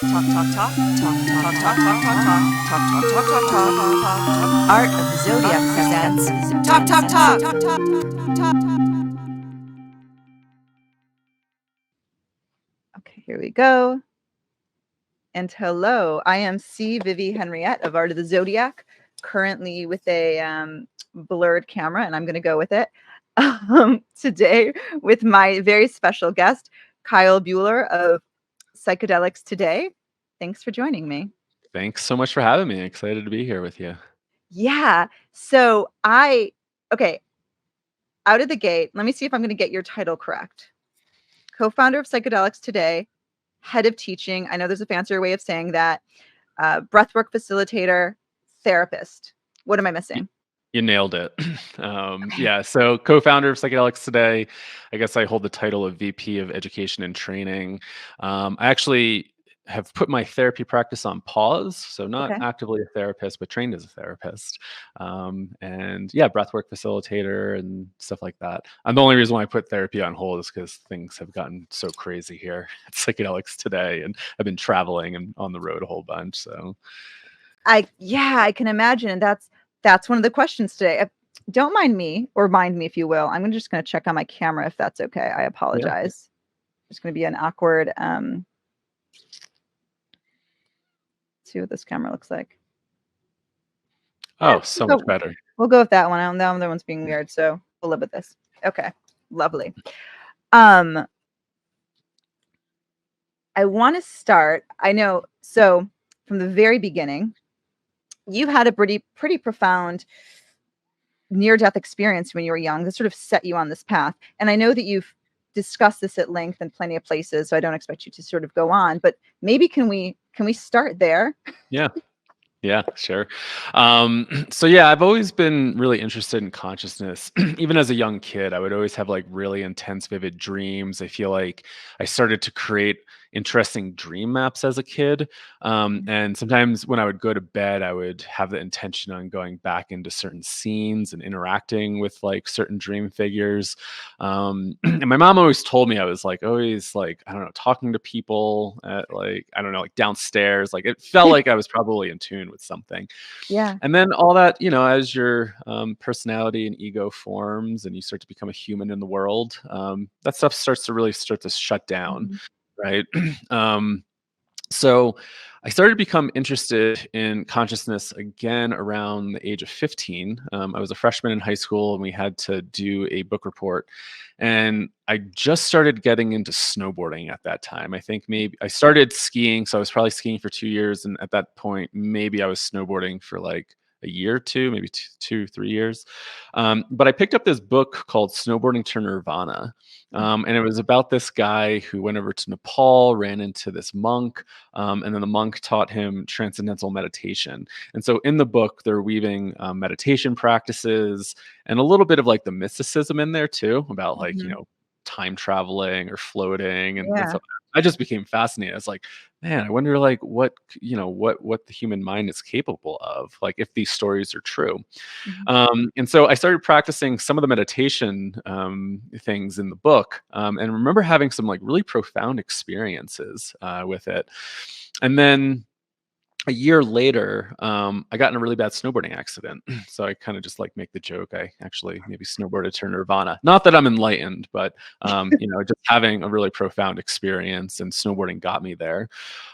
Talk, talk, talk, talk, talk, talk, talk, talk, talk, talk, talk, talk, talk, talk. Art of the Zodiac presents Talk, talk, talk. Okay, here we go. And hello, I am C. Vivi Henriette of Art of the Zodiac, currently with a blurred camera, and I'm going to go with it today with my very special guest, Kyle Bueller of Psychedelics Today. Thanks for joining me. Thanks so much for having me. Excited to be here with you. Yeah. So okay, out of the gate, let me see if I'm going to get your title correct. Co-founder of Psychedelics Today, head of teaching. I know there's a fancier way of saying that. Breathwork facilitator, therapist. What am I missing? You nailed it. Yeah, so co-founder of Psychedelics Today. I guess I hold the title of VP of Education and Training. I actually have put my therapy practice on pause, so not Okay. actively a therapist, but trained as a therapist. And yeah, breathwork facilitator and stuff like that. And the only reason why I put therapy on hold is because things have gotten so crazy here at Psychedelics Today, and I've been traveling and on the road a whole bunch. So I can imagine. That's one of the questions today. Don't mind me, or mind me if you will. I'm just going to check on my camera if that's okay. I apologize. It's going to be an awkward. See what this camera looks like. oh, so much better. We'll go with that one. The other one's being weird, so we'll live with this. Okay, lovely. I want to start. I know. So from the very beginning, you've had a pretty profound near-death experience when you were young that sort of set you on this path. And I know that you've discussed this at length in plenty of places, so I don't expect you to sort of go on. But maybe can we start there? Yeah, sure. So yeah, I've always been really interested in consciousness. Even as a young kid, I would always have like really intense, vivid dreams. I feel like I started to create interesting dream maps as a kid. And sometimes when I would go to bed, I would have the intention on going back into certain scenes and interacting with like certain dream figures. And my mom always told me I was like always like, I don't know, talking to people at like, I don't know, like downstairs. Like it felt like I was probably in tune with something. Yeah. And then all that, as your personality and ego forms and you start to become a human in the world, that stuff starts to shut down. Mhm. Right. So I started to become interested in consciousness again around the age of 15. I was a freshman in high school and we had to do a book report. And I just started getting into snowboarding at that time. I think maybe I started skiing. So I was probably skiing for 2 years. And at that point, maybe I was snowboarding for like a year or two, maybe 2, 3 years. But I picked up this book called Snowboarding to Nirvana. And it was about this guy who went over to Nepal, ran into this monk, and then the monk taught him transcendental meditation. And so in the book, they're weaving meditation practices and a little bit of like the mysticism in there too, about like, Mhm. time traveling or floating. And Yeah. so I just became fascinated. I was like, man, I wonder like what the human mind is capable of, like if these stories are true. Mhm. And so I started practicing some of the meditation things in the book, and remember having some like really profound experiences with it. And then a year later, I got in a really bad snowboarding accident. So I kind of just like make the joke. I actually maybe snowboarded to Nirvana. Not that I'm enlightened, but just having a really profound experience, and snowboarding got me there.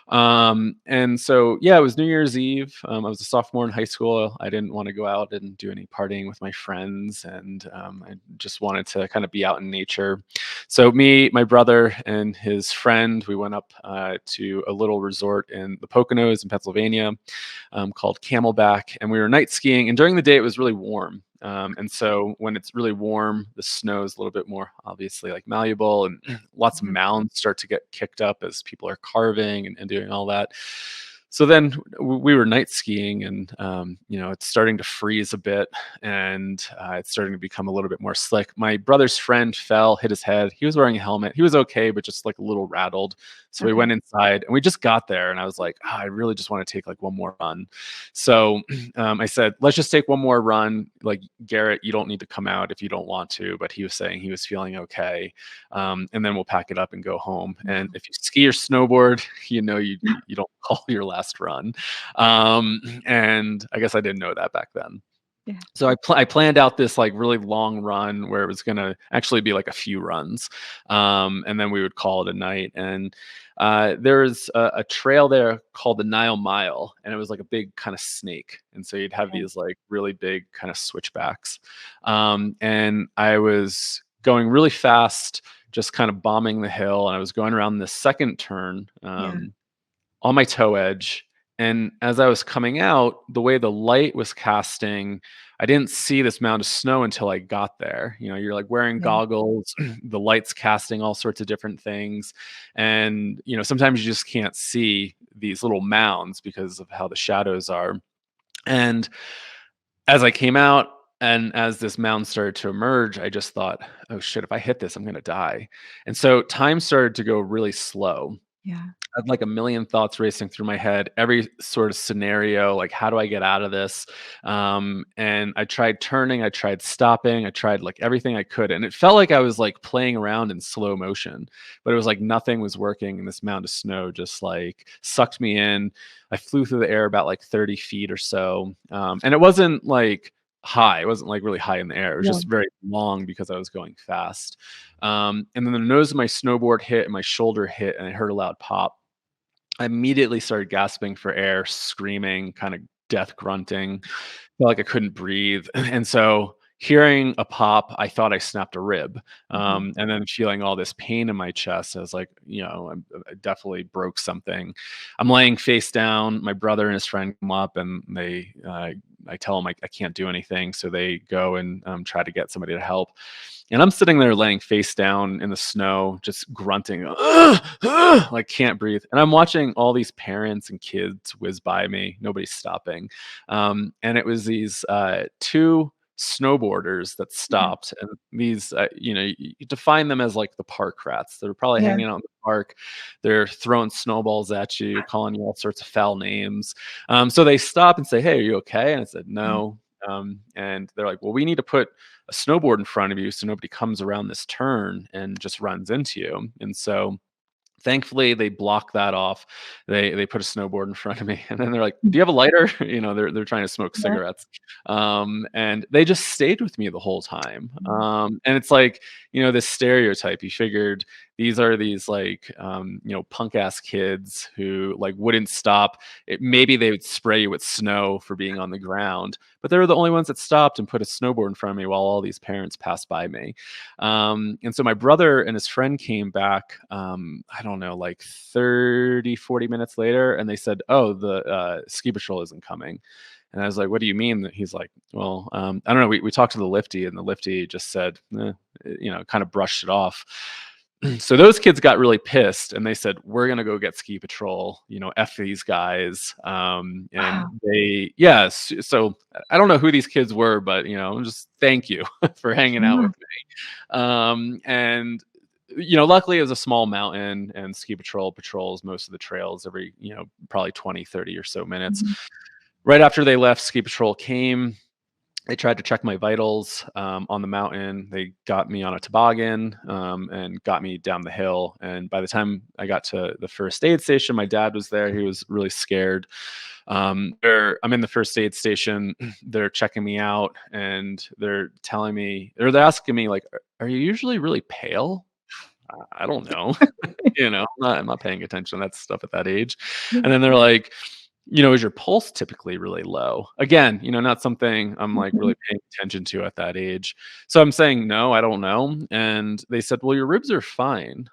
And so yeah, it was New Year's Eve. I was a sophomore in high school. I didn't want to go out and do any partying with my friends, and I just wanted to kind of be out in nature. So me, my brother, and his friend, we went up to a little resort in the Poconos in Pennsylvania called Camelback, and we were night skiing. And during the day, it was really warm. And so when it's really warm, the snow is a little bit more obviously like malleable, and lots of Mhm. mounds start to get kicked up as people are carving and doing all that. So then we were night skiing, and it's starting to freeze a bit, and it's starting to become a little bit more slick. My brother's friend fell, hit his head. He was wearing a helmet. He was okay, but just like a little rattled. So we Okay. went inside, and we just got there, and I was like, I really just want to take like one more run. So I said, let's just take one more run. Like, Garrett, you don't need to come out if you don't want to, but he was saying he was feeling okay. And then we'll pack it up and go home. And if you ski or snowboard, you don't call your last run. And I guess I didn't know that back then. Yeah. So I planned out this like really long run where it was going to actually be like a few runs. And then we would call it a night. And there's a trail there called the Nile Mile, and it was like a big kind of snake. And so you'd have these like really big kind of switchbacks. And I was going really fast, just kind of bombing the hill. And I was going around this second turn on my toe edge. And as I was coming out, the way the light was casting, I didn't see this mound of snow until I got there. You're like wearing goggles, the light's casting all sorts of different things. And, sometimes you just can't see these little mounds because of how the shadows are. And as I came out, and as this mound started to emerge, I just thought, oh shit, if I hit this, I'm going to die. And so time started to go really slow. Yeah. I had like a million thoughts racing through my head, every sort of scenario, like how do I get out of this? And I tried turning, I tried stopping, I tried like everything I could. And it felt like I was like playing around in slow motion, but it was like nothing was working. And this mound of snow just like sucked me in. I flew through the air about like 30 feet or so. And it wasn't like high. It wasn't like really high in the air. It was just very long because I was going fast. And then the nose of my snowboard hit and my shoulder hit, and I heard a loud pop. I immediately started gasping for air, screaming, kind of death grunting. Felt like I couldn't breathe. And so hearing a pop, I thought I snapped a rib. And then feeling all this pain in my chest, I was like, I definitely broke something. I'm laying face down. My brother and his friend come up, and I tell them I can't do anything. So they go and try to get somebody to help. And I'm sitting there laying face down in the snow, just grunting, like can't breathe. And I'm watching all these parents and kids whiz by me. Nobody's stopping. And it was these two snowboarders that stopped. And these, you define them as like the park rats. They're probably hanging out in the park. They're throwing snowballs at you, calling you all sorts of foul names. So they stop and say, hey, are you okay? And I said, no. And they're like, well, we need to put a snowboard in front of you so nobody comes around this turn and just runs into you. And so thankfully they blocked that off. They put a snowboard in front of me, and then they're like, do you have a lighter? They're trying to smoke cigarettes. And they just stayed with me the whole time. And it's like, this stereotype. You figured these are these like punk ass kids who like wouldn't stop. Maybe they would spray you with snow for being on the ground, but they were the only ones that stopped and put a snowboard in front of me while all these parents passed by me. And so my brother and his friend came back, I don't know, like 40 minutes later, and they said, oh, the ski patrol isn't coming. And I was like, what do you mean? He's like, well, I don't know. We talked to the lifty, and the lifty just said, kind of brushed it off. So those kids got really pissed, and they said, we're going to go get ski patrol, F these guys. And so I don't know who these kids were, but, just thank you for hanging out with me. And luckily it was a small mountain, and ski patrol patrols most of the trails every, probably 20, 30 or so minutes. Right after they left, ski patrol came. They tried to check my vitals on the mountain. They got me on a toboggan and got me down the hill. And by the time I got to the first aid station, my dad was there. He was really scared. I'm in the first aid station. They're checking me out, and they're asking me like, are you usually really pale? I don't know. I'm not paying attention to that stuff at that age. And then they're like, is your pulse typically really low? Again, not something I'm like really paying attention to at that age. So I'm saying, no, I don't know. And they said, well, your ribs are fine.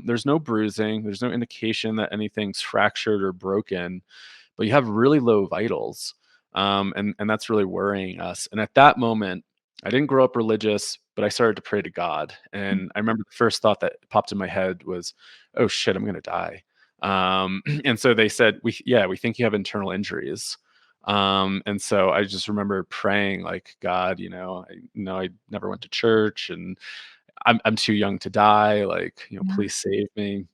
There's no bruising. There's no indication that anything's fractured or broken, but you have really low vitals. And that's really worrying us. And at that moment, I didn't grow up religious, but I started to pray to God. And I remember the first thought that popped in my head was, oh shit, I'm going to die. And so they said, we think you have internal injuries. And so I just remember praying, like, God, I never went to church, and I'm too young to die. Like, Yeah. please save me.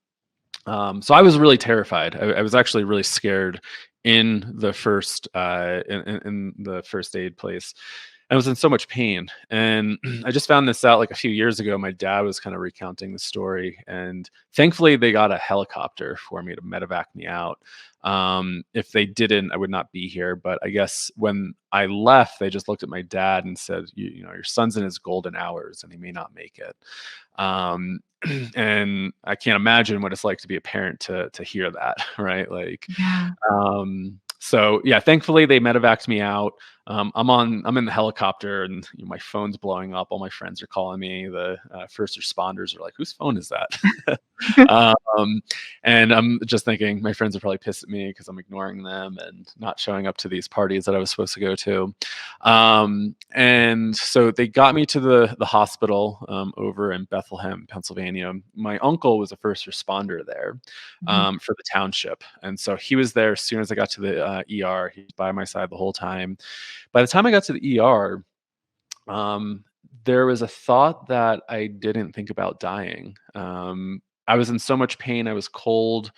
So I was really terrified. I was actually really scared in the first in the first aid place. I was in so much pain, and I just found this out like a few years ago. My dad was kind of recounting the story, and thankfully they got a helicopter for me to medevac me out. If they didn't, I would not be here. But I guess when I left, they just looked at my dad and said, your son's in his golden hours, and he may not make it." Um, and I can't imagine what it's like to be a parent to hear that, right? Like, Yeah. so yeah, thankfully they medevaced me out. I'm in the helicopter, and my phone's blowing up. All my friends are calling me. The first responders are like, "Whose phone is that?" And I'm just thinking my friends are probably pissed at me because I'm ignoring them and not showing up to these parties that I was supposed to go to. And so they got me to the hospital over in Bethlehem, Pennsylvania. My uncle was a first responder there for the township, and so he was there as soon as I got to the ER. He was by my side the whole time. By the time I got to the ER, there was a thought that I didn't think about dying. I was in so much pain. I was cold,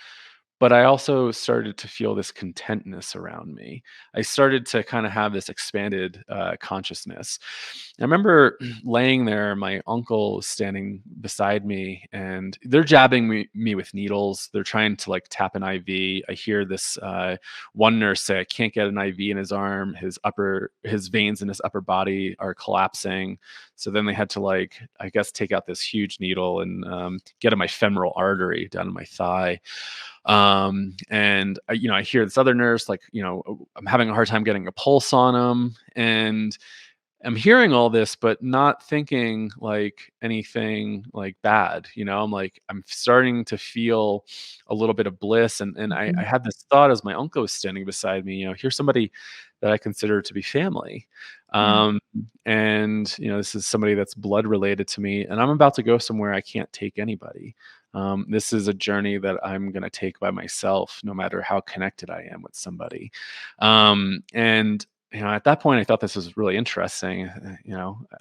but I also started to feel this contentness around me. I started to kind of have this expanded consciousness. I remember laying there, my uncle was standing beside me, and they're jabbing me with needles. They're trying to like tap an IV. I hear this one nurse say, "I can't get an IV in his arm. His veins in his upper body are collapsing." So then they had to, like, I guess, take out this huge needle and get in my femoral artery down in my thigh. And I hear this other nurse, like, I'm having a hard time getting a pulse on him, and I'm hearing all this, but not thinking like anything like bad. I'm starting to feel a little bit of bliss. And I had this thought as my uncle was standing beside me, here's somebody that I consider to be family. And, this is somebody that's blood related to me, and I'm about to go somewhere I can't take anybody. This is a journey that I'm going to take by myself, no matter how connected I am with somebody. And at that point, I thought this was really interesting.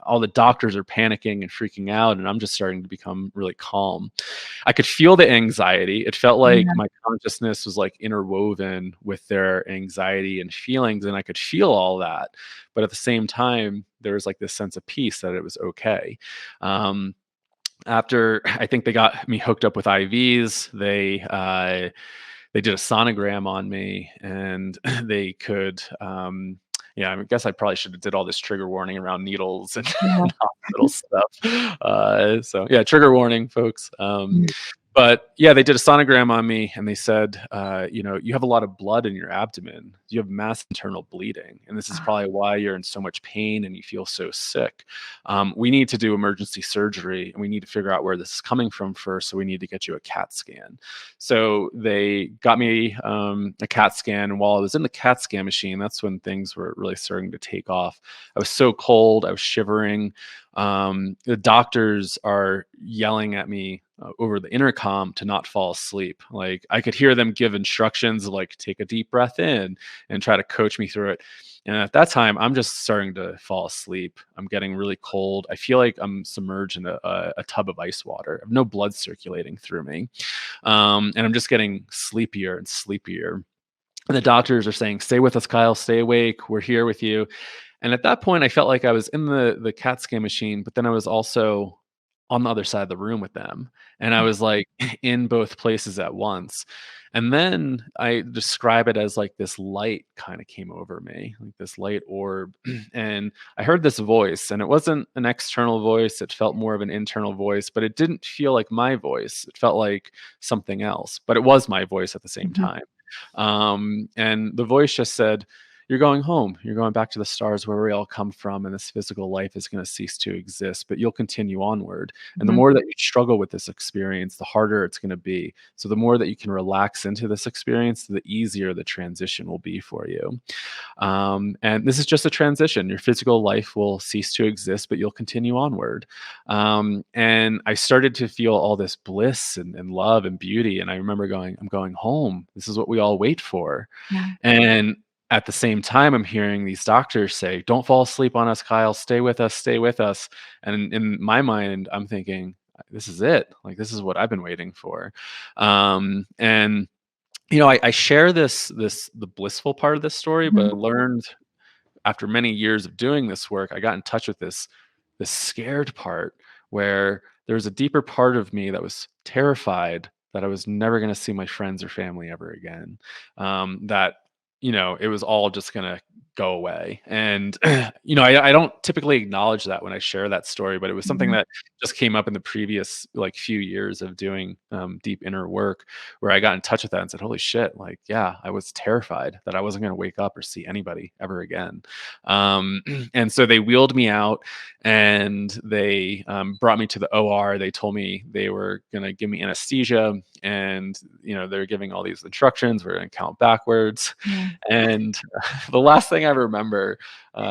All the doctors are panicking and freaking out, and I'm just starting to become really calm. I could feel the anxiety. It felt like my consciousness was like interwoven with their anxiety and feelings, and I could feel all that. But at the same time, there was like this sense of peace that it was okay. After I think they got me hooked up with IVs, they did a sonogram on me, and they could. I guess I probably should have did all this trigger warning around needles and hospital stuff. So yeah, trigger warning, folks. But yeah, they did a sonogram on me, and they said, you have a lot of blood in your abdomen. You have mass internal bleeding, and this is probably why you're in so much pain and you feel so sick. We need to do emergency surgery, and we need to figure out where this is coming from first. So we need to get you a CAT scan. So they got me a CAT scan, and while I was in the CAT scan machine, that's when things were really starting to take off. I was so cold, I was shivering. The doctors are yelling at me over the intercom to not fall asleep. Like, I could hear them give instructions like, take a deep breath in, and try to coach me through it. And at that time, I'm just starting to fall asleep. I'm getting really cold. I feel like I'm submerged in a tub of ice water. I have no blood circulating through me. And I'm just getting sleepier and sleepier. And the doctors are saying, "Stay with us, Kyle. Stay awake. We're here with you." And at that point, I felt like I was in the CAT scan machine, but then I was also on the other side of the room with them. And I was like in both places at once. And then I describe it as like this light kind of came over me, like this light orb. And I heard this voice, and it wasn't an external voice. It felt more of an internal voice, but it didn't feel like my voice. It felt like something else, but it was my voice at the same time. And the voice just said, you're going home. You're going back to the stars where we all come from, and this physical life is going to cease to exist, but you'll continue onward. And the Mhm. more that you struggle with this experience, the harder it's going to be. So the more that you can relax into this experience, the easier the transition will be for you. And this is just a transition. Your physical life will cease to exist, but you'll continue onward. And I started to feel all this bliss and love and beauty. And I remember going, I'm going home. This is what we all wait for. Yeah. And at the same time, I'm hearing these doctors say, don't fall asleep on us, Kyle. Stay with us. Stay with us. And in my mind, I'm thinking, this is it. Like, this is what I've been waiting for. And I share the blissful part of this story, but I learned after many years of doing this work, I got in touch with this scared part where there was a deeper part of me that was terrified that I was never going to see my friends or family ever again. That it was all just going to go away. And I don't typically acknowledge that when I share that story, but it was something Mhm. that just came up in the previous like few years of doing deep inner work, where I got in touch with that and said, holy shit, like, yeah, I was terrified that I wasn't going to wake up or see anybody ever again. And so they wheeled me out, and they brought me to the OR. They told me they were going to give me anesthesia, and they're giving all these instructions. We're going to count backwards. Yeah. And the last thing I remember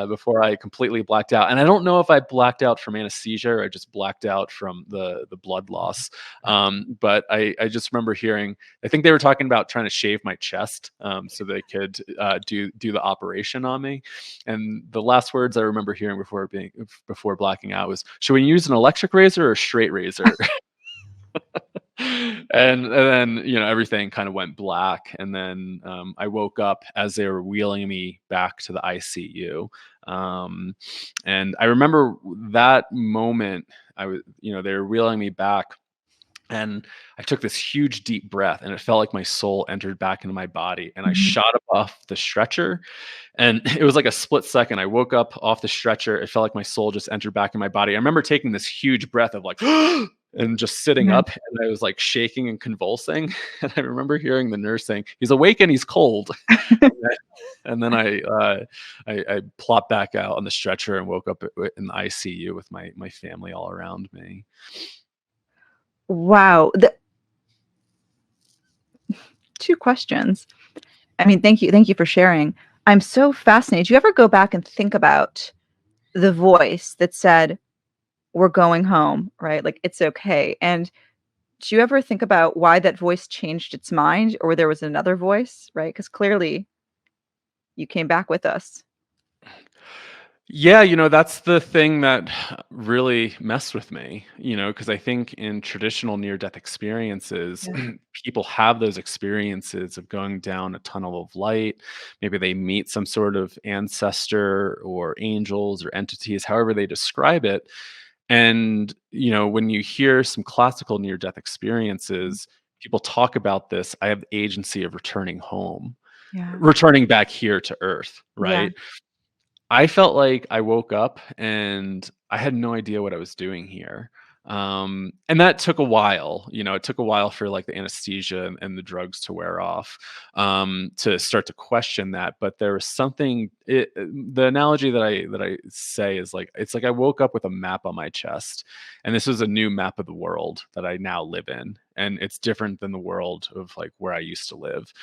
before I completely blacked out, and I don't know if I blacked out from anesthesia or I just blacked out from the blood loss, but I just remember hearing, I think they were talking about trying to shave my chest so they could do the operation on me. And the last words I remember hearing before blacking out was, should we use an electric razor or a straight razor? And then everything kind of went black, and then I woke up as they were wheeling me back to the ICU. And I remember that moment. They were wheeling me back, and I took this huge deep breath, and it felt like my soul entered back into my body, and I Mhm. shot up off the stretcher. And it was like a split second. I woke up off the stretcher. It felt like my soul just entered back in my body. I remember taking this huge breath of like, and just sitting Yeah. up, and I was like shaking and convulsing. And I remember hearing the nurse saying, he's awake and he's cold. And then I plopped back out on the stretcher and woke up in the ICU with my family all around me. Wow. Two questions. I mean, thank you for sharing. I'm so fascinated. Do you ever go back and think about the voice that said, "We're going home," right? Like, "It's okay." And do you ever think about why that voice changed its mind, or there was another voice, right? Because clearly you came back with us. Yeah, that's the thing that really messed with me, because I think in traditional near death experiences, Yeah. people have those experiences of going down a tunnel of light. Maybe they meet some sort of ancestor or angels or entities, however they describe it. And, when you hear some classical near death experiences, people talk about this. I have the agency of returning home, Yeah. returning back here to earth, Yeah. right? I felt like I woke up and I had no idea what I was doing here. And that took a while. It took a while for like the anesthesia and the drugs to wear off, to start to question that. But there was something. The analogy that I say is like, it's like I woke up with a map on my chest, and this was a new map of the world that I now live in, and it's different than the world of like where I used to live.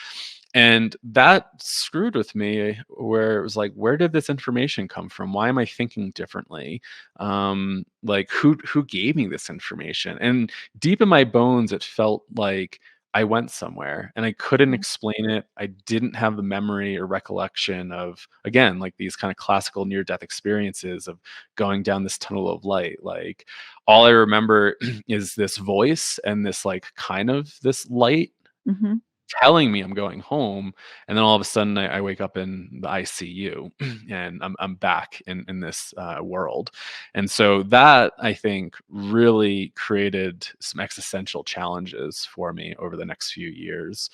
And that screwed with me, where it was like, where did this information come from? Why am I thinking differently? Like, who gave me this information? And deep in my bones, it felt like I went somewhere and I couldn't explain it. I didn't have the memory or recollection of, again, like these kind of classical near death experiences of going down this tunnel of light. Like, all I remember is this voice and this, like, kind of this light Mhm. telling me I'm going home, and then all of a sudden I wake up in the ICU, and I'm back in this world. And so that, I think, really created some existential challenges for me over the next few years,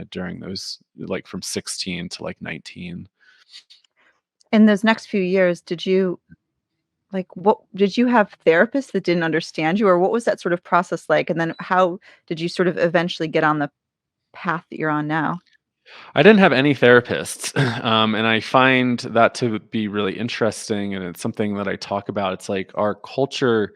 during those, like, from 16 to like 19. In those next few years, what did you have therapists that didn't understand you, or what was that sort of process like? And then how did you sort of eventually get on the path that you're on now? I didn't have any therapists, and I find that to be really interesting, and it's something that I talk about. It's like our culture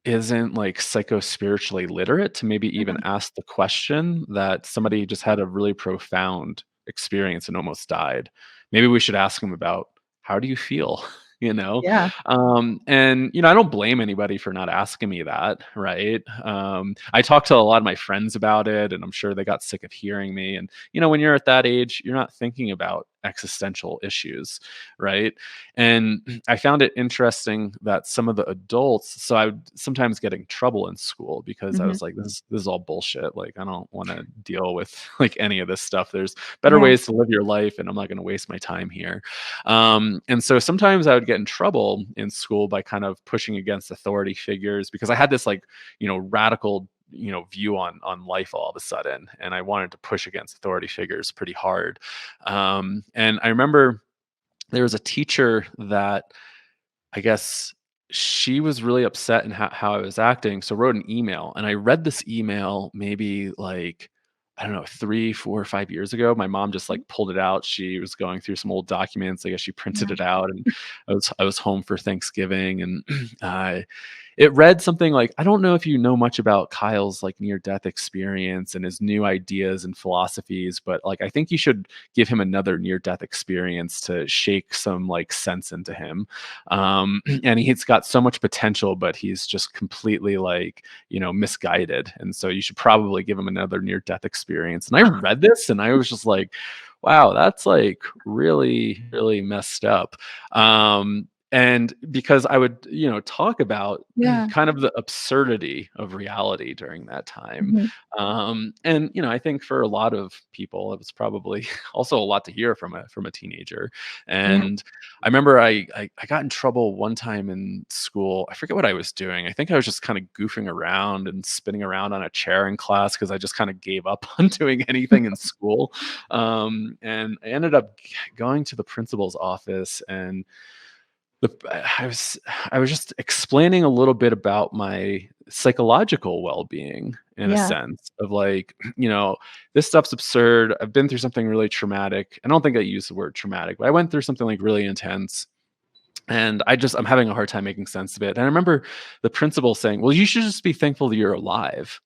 isn't like psycho-spiritually literate to maybe even Mhm. ask the question that somebody just had a really profound experience and almost died. Maybe we should ask them about, how do you feel? You know? Yeah. And I don't blame anybody for not asking me that, right? I talked to a lot of my friends about it, and I'm sure they got sick of hearing me. And when you're at that age, you're not thinking about existential issues, right? And I found it interesting that some of the adults, so I would sometimes get in trouble in school because I Mhm. was like, this is all bullshit. Like, I don't want to deal with like any of this stuff. There's better Yeah. ways to live your life, and I'm not going to waste my time here. And so sometimes I would get in trouble in school by kind of pushing against authority figures because I had this like, radical view on life all of a sudden, and I wanted to push against authority figures pretty hard. And I remember there was a teacher that, I guess, she was really upset in how I was acting, so wrote an email, and I read this email maybe like, I don't know, 3, 4, or 5 years ago. My mom just like pulled it out. She was going through some old documents. I guess she printed Yeah. it out, and I was home for Thanksgiving, and uh, it read something like, I don't know if you know much about Kyle's like near death experience and his new ideas and philosophies, but like I think you should give him another near death experience to shake some like sense into him. And he's got so much potential, but he's just completely like, misguided. And so you should probably give him another near death experience. And I read this and I was just like, wow, that's like really, really messed up. And because I would, talk about Yeah. kind of the absurdity of reality during that time. Mhm. And I think for a lot of people, it was probably also a lot to hear from a teenager. Yeah. And I remember I got in trouble one time in school. I forget what I was doing. I think I was just kind of goofing around and spinning around on a chair in class because I just kind of gave up on doing anything in school. And I ended up going to the principal's office, and the I was just explaining a little bit about my psychological well-being in a Yeah. sense of like, this stuff's absurd. I've been through something really traumatic. I don't think I used the word traumatic, but I went through something like really intense. And I'm having a hard time making sense of it. And I remember the principal saying, well, you should just be thankful that you're alive.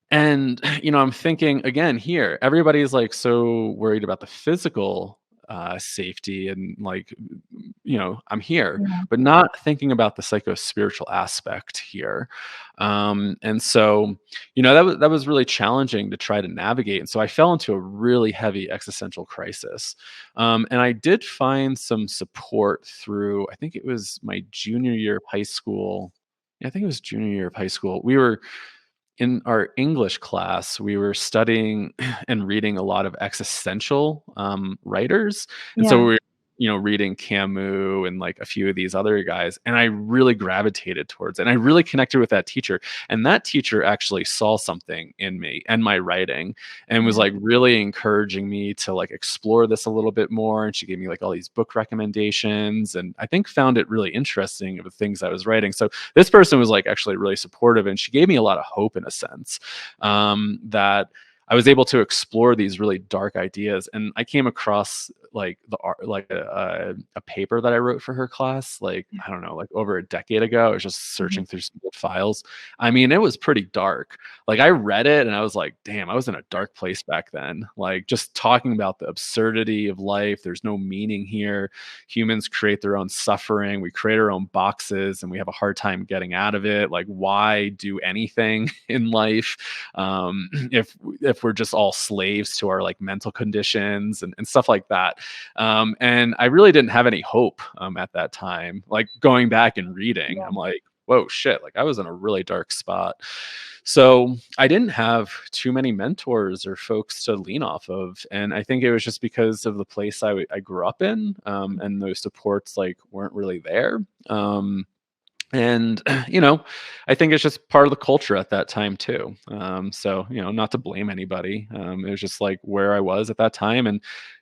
And, I'm thinking again here, everybody's like so worried about the physical safety and like, I'm here, Yeah. but not thinking about the psycho-spiritual aspect here. And so, that was really challenging to try to navigate. And so I fell into a really heavy existential crisis. And I did find some support through, I think it was my junior year of high school. Yeah, I think it was junior year of high school. We were in our English class, we were studying and reading a lot of existential writers. And so Yeah. we were, reading Camus and like a few of these other guys. And I really gravitated towards it. And I really connected with that teacher. And that teacher actually saw something in me and my writing and was Yeah. like really encouraging me to like explore this a little bit more. And she gave me like all these book recommendations. And I think found it really interesting of the things I was writing. So this person was like actually really supportive, and she gave me a lot of hope in a sense, that I was able to explore these really dark ideas. And I came across like the art, like a paper that I wrote for her class, like I don't know, like over a decade ago. I was just Mhm. searching through some old files. I mean, it was pretty dark. Like I read it and I was like, damn, I was in a dark place back then. Like just talking about the absurdity of life. There's no meaning here. Humans create their own suffering. We create our own boxes and we have a hard time getting out of it. Like, why do anything in life, if we're just all slaves to our like mental conditions and stuff like that? And I really didn't have any hope at that time. Like going back and reading, Yeah. I'm like, whoa, shit! Like I was in a really dark spot. So I didn't have too many mentors or folks to lean off of. And I think it was just because of the place I grew up in, and those supports like weren't really there. And I think it's just part of the culture at that time too. So not to blame anybody. It was just like where I was at that time, and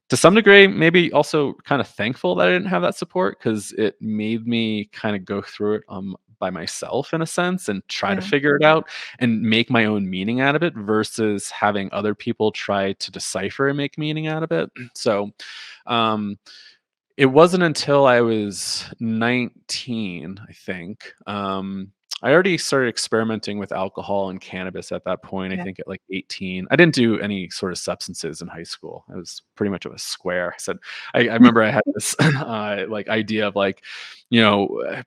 to some degree, maybe also kind of thankful that I didn't have that support because it made me kind of go through it by myself in a sense and try to Yeah. figure it out and make my own meaning out of it versus having other people try to decipher and make meaning out of it. So, um, it wasn't until I was 19, I think. I already started experimenting with alcohol and cannabis at that point. I Okay. think at like 18. I didn't do any sort of substances in high school. I was pretty much of a square. I said, I remember I had this like idea of like,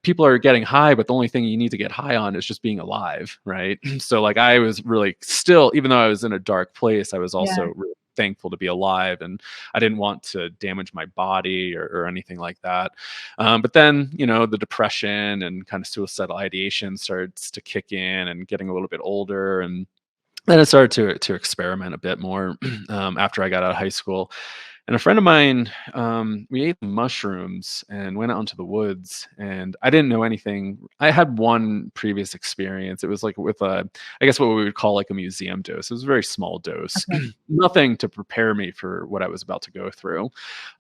people are getting high, but the only thing you need to get high on is just being alive, right? So like I was really still, even though I was in a dark place, I was Yeah. also really thankful to be alive, and I didn't want to damage my body or anything like that. But then, the depression and kind of suicidal ideation starts to kick in and getting a little bit older. And then I started to experiment a bit more after I got out of high school. And a friend of mine, we ate mushrooms and went out into the woods. And I didn't know anything. I had one previous experience. It was like with I guess what we would call like a museum dose. It was a very small dose, Okay. nothing to prepare me for what I was about to go through.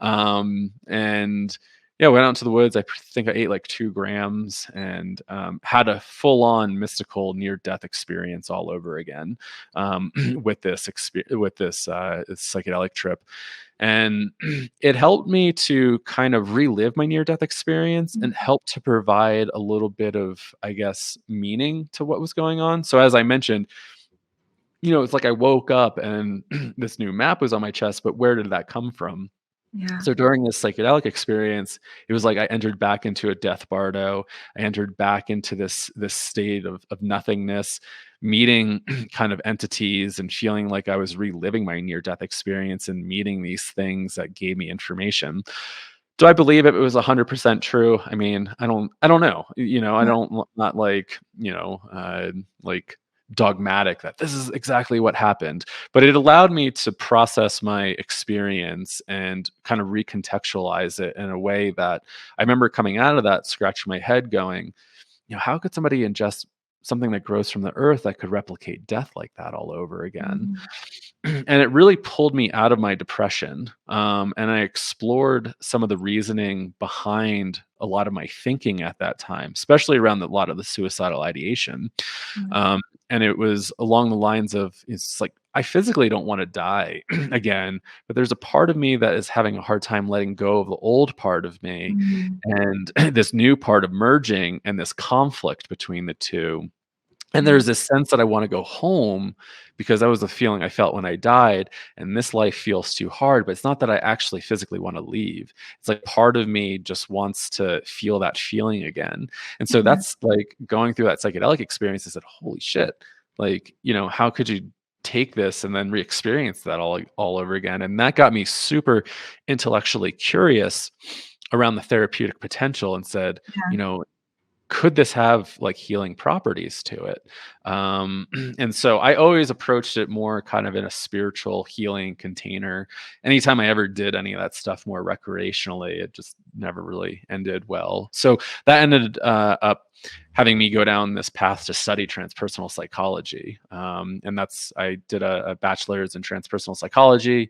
And yeah, went out into the woods. I think I ate like 2 grams and had a full-on mystical near-death experience all over again with this psychedelic trip. And it helped me to kind of relive my near-death experience and help to provide a little bit of, I guess, meaning to what was going on. So as I mentioned, it's like I woke up and this new map was on my chest, but where did that come from? Yeah. So during this psychedelic experience, it was like I entered back into a death bardo. I entered back into this state of nothingness, meeting kind of entities and feeling like I was reliving my near-death experience and meeting these things that gave me information. Do I believe it was 100% true? I mean, I don't know. I Yeah. don't not like, like dogmatic that this is exactly what happened, but it allowed me to process my experience and kind of recontextualize it in a way that I remember coming out of that scratching my head going, how could somebody ingest something that grows from the earth that could replicate death like that all over again? Mhm. And it really pulled me out of my depression. And I explored some of the reasoning behind a lot of my thinking at that time, especially around a lot of the suicidal ideation. Yeah. And it was along the lines of, it's like, I physically don't want to die again, but there's a part of me that is having a hard time letting go of the old part of me Mhm. and this new part of merging and this conflict between the two. And Yeah. there's this sense that I wanna go home because that was the feeling I felt when I died, and this life feels too hard, but it's not that I actually physically wanna leave. It's like part of me just wants to feel that feeling again. And so Yeah. that's like going through that psychedelic experience, I said, "Holy shit." Like, how could you take this and then re-experience that all over again? And that got me super intellectually curious around the therapeutic potential and said, Yeah. could this have like healing properties to it? And so I always approached it more kind of in a spiritual healing container. Anytime I ever did any of that stuff more recreationally, it just never really ended well. So that ended up having me go down this path to study transpersonal psychology. And I did a bachelor's in transpersonal psychology,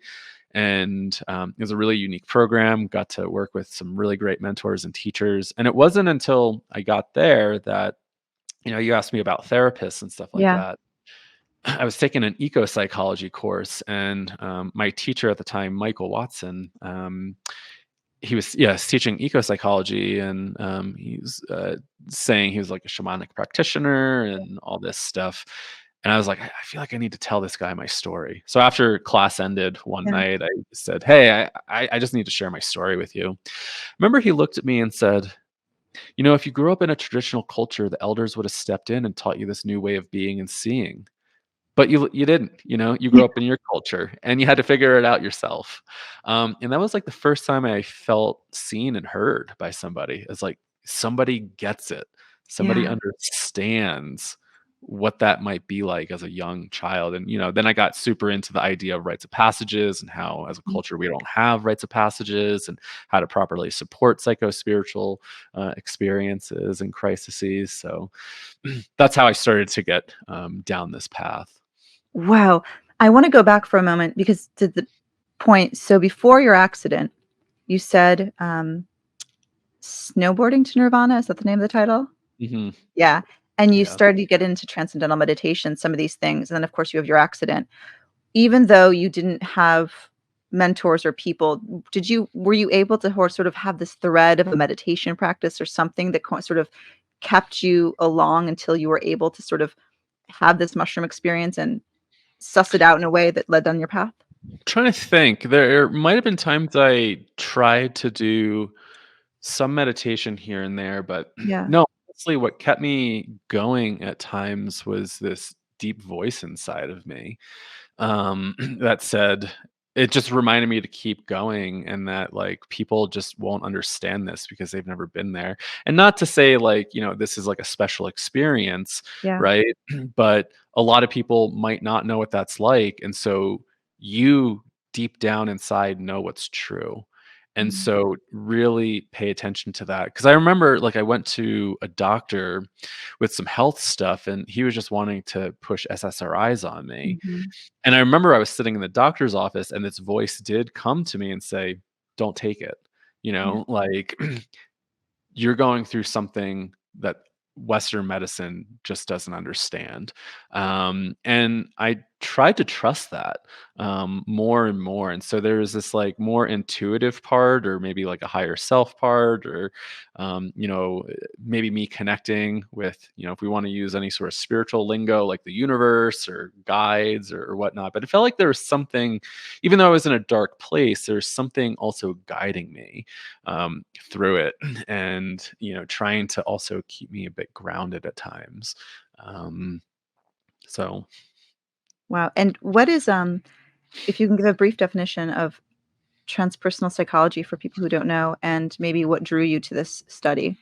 and it was a really unique program. Got to work with some really great mentors and teachers, and it wasn't until I got there that, you asked me about therapists and stuff like Yeah. that. I was taking an eco psychology course, and my teacher at the time, Michael Watson, he was, yes, teaching eco psychology, and he was saying he was like a shamanic practitioner and all this stuff. And I was like, I feel like I need to tell this guy my story. So after class ended one Yeah. night, I said, "Hey, I just need to share my story with you." Remember, he looked at me and said, if you grew up in a traditional culture, the elders would have stepped in and taught you this new way of being and seeing. But you didn't, you Yeah. grew up in your culture and you had to figure it out yourself. And that was like the first time I felt seen and heard by somebody. It's like somebody gets it. Somebody Yeah. understands what that might be like as a young child. And, then I got super into the idea of rites of passages and how as a culture we don't have rites of passages and how to properly support psycho-spiritual experiences and crises. So that's how I started to get down this path. Wow. I want to go back for a moment because to the point. So before your accident, you said Snowboarding to Nirvana. Is that the name of the title? Hmm. Yeah. And you Yeah. started to get into transcendental meditation, some of these things. And then, of course, you have your accident. Even though you didn't have mentors or people, were you able to sort of have this thread of a meditation practice or something that sort of kept you along until you were able to sort of have this mushroom experience and suss it out in a way that led down your path? Trying to think. There might have been times I tried to do some meditation here and there, but Yeah. no, honestly, what kept me going at times was this deep voice inside of me, that said, it just reminded me to keep going, and that like people just won't understand this because they've never been there. And not to say like, this is like a special experience, Yeah. right? But a lot of people might not know what that's like. And so you deep down inside know what's true. And Mm. so really pay attention to that. Cause I remember like I went to a doctor with some health stuff and he was just wanting to push SSRIs on me. Mhm. And I remember I was sitting in the doctor's office and this voice did come to me and say, "Don't take it." Yeah. Like you're going through something that Western medicine just doesn't understand. And I tried to trust that more and more. And so there's this like more intuitive part, or maybe like a higher self part, or, um, you know, maybe me connecting with, if we want to use any sort of spiritual lingo, like the universe or guides or whatnot. But it felt like there was something, even though I was in a dark place, there's something also guiding me through it. And trying to also keep me a bit grounded at times. um so Wow. And what is if you can give a brief definition of transpersonal psychology for people who don't know, and maybe what drew you to this study?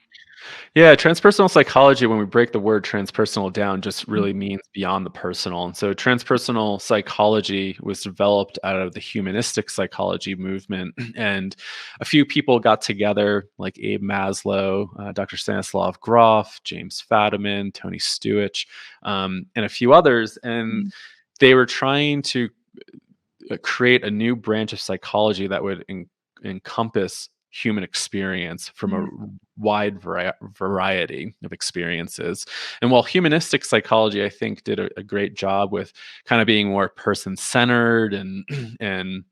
Yeah, transpersonal psychology, when we break the word transpersonal down, just Mm. really means beyond the personal. And so transpersonal psychology was developed out of the humanistic psychology movement. And a few people got together, like Abe Maslow, Dr. Stanislav Grof, James Fadiman, Tony Stewart, and a few others. And Mm. they were trying to create a new branch of psychology that would encompass human experience from a Yeah. wide variety of experiences. And while humanistic psychology, I think, did a great job with kind of being more person centered and and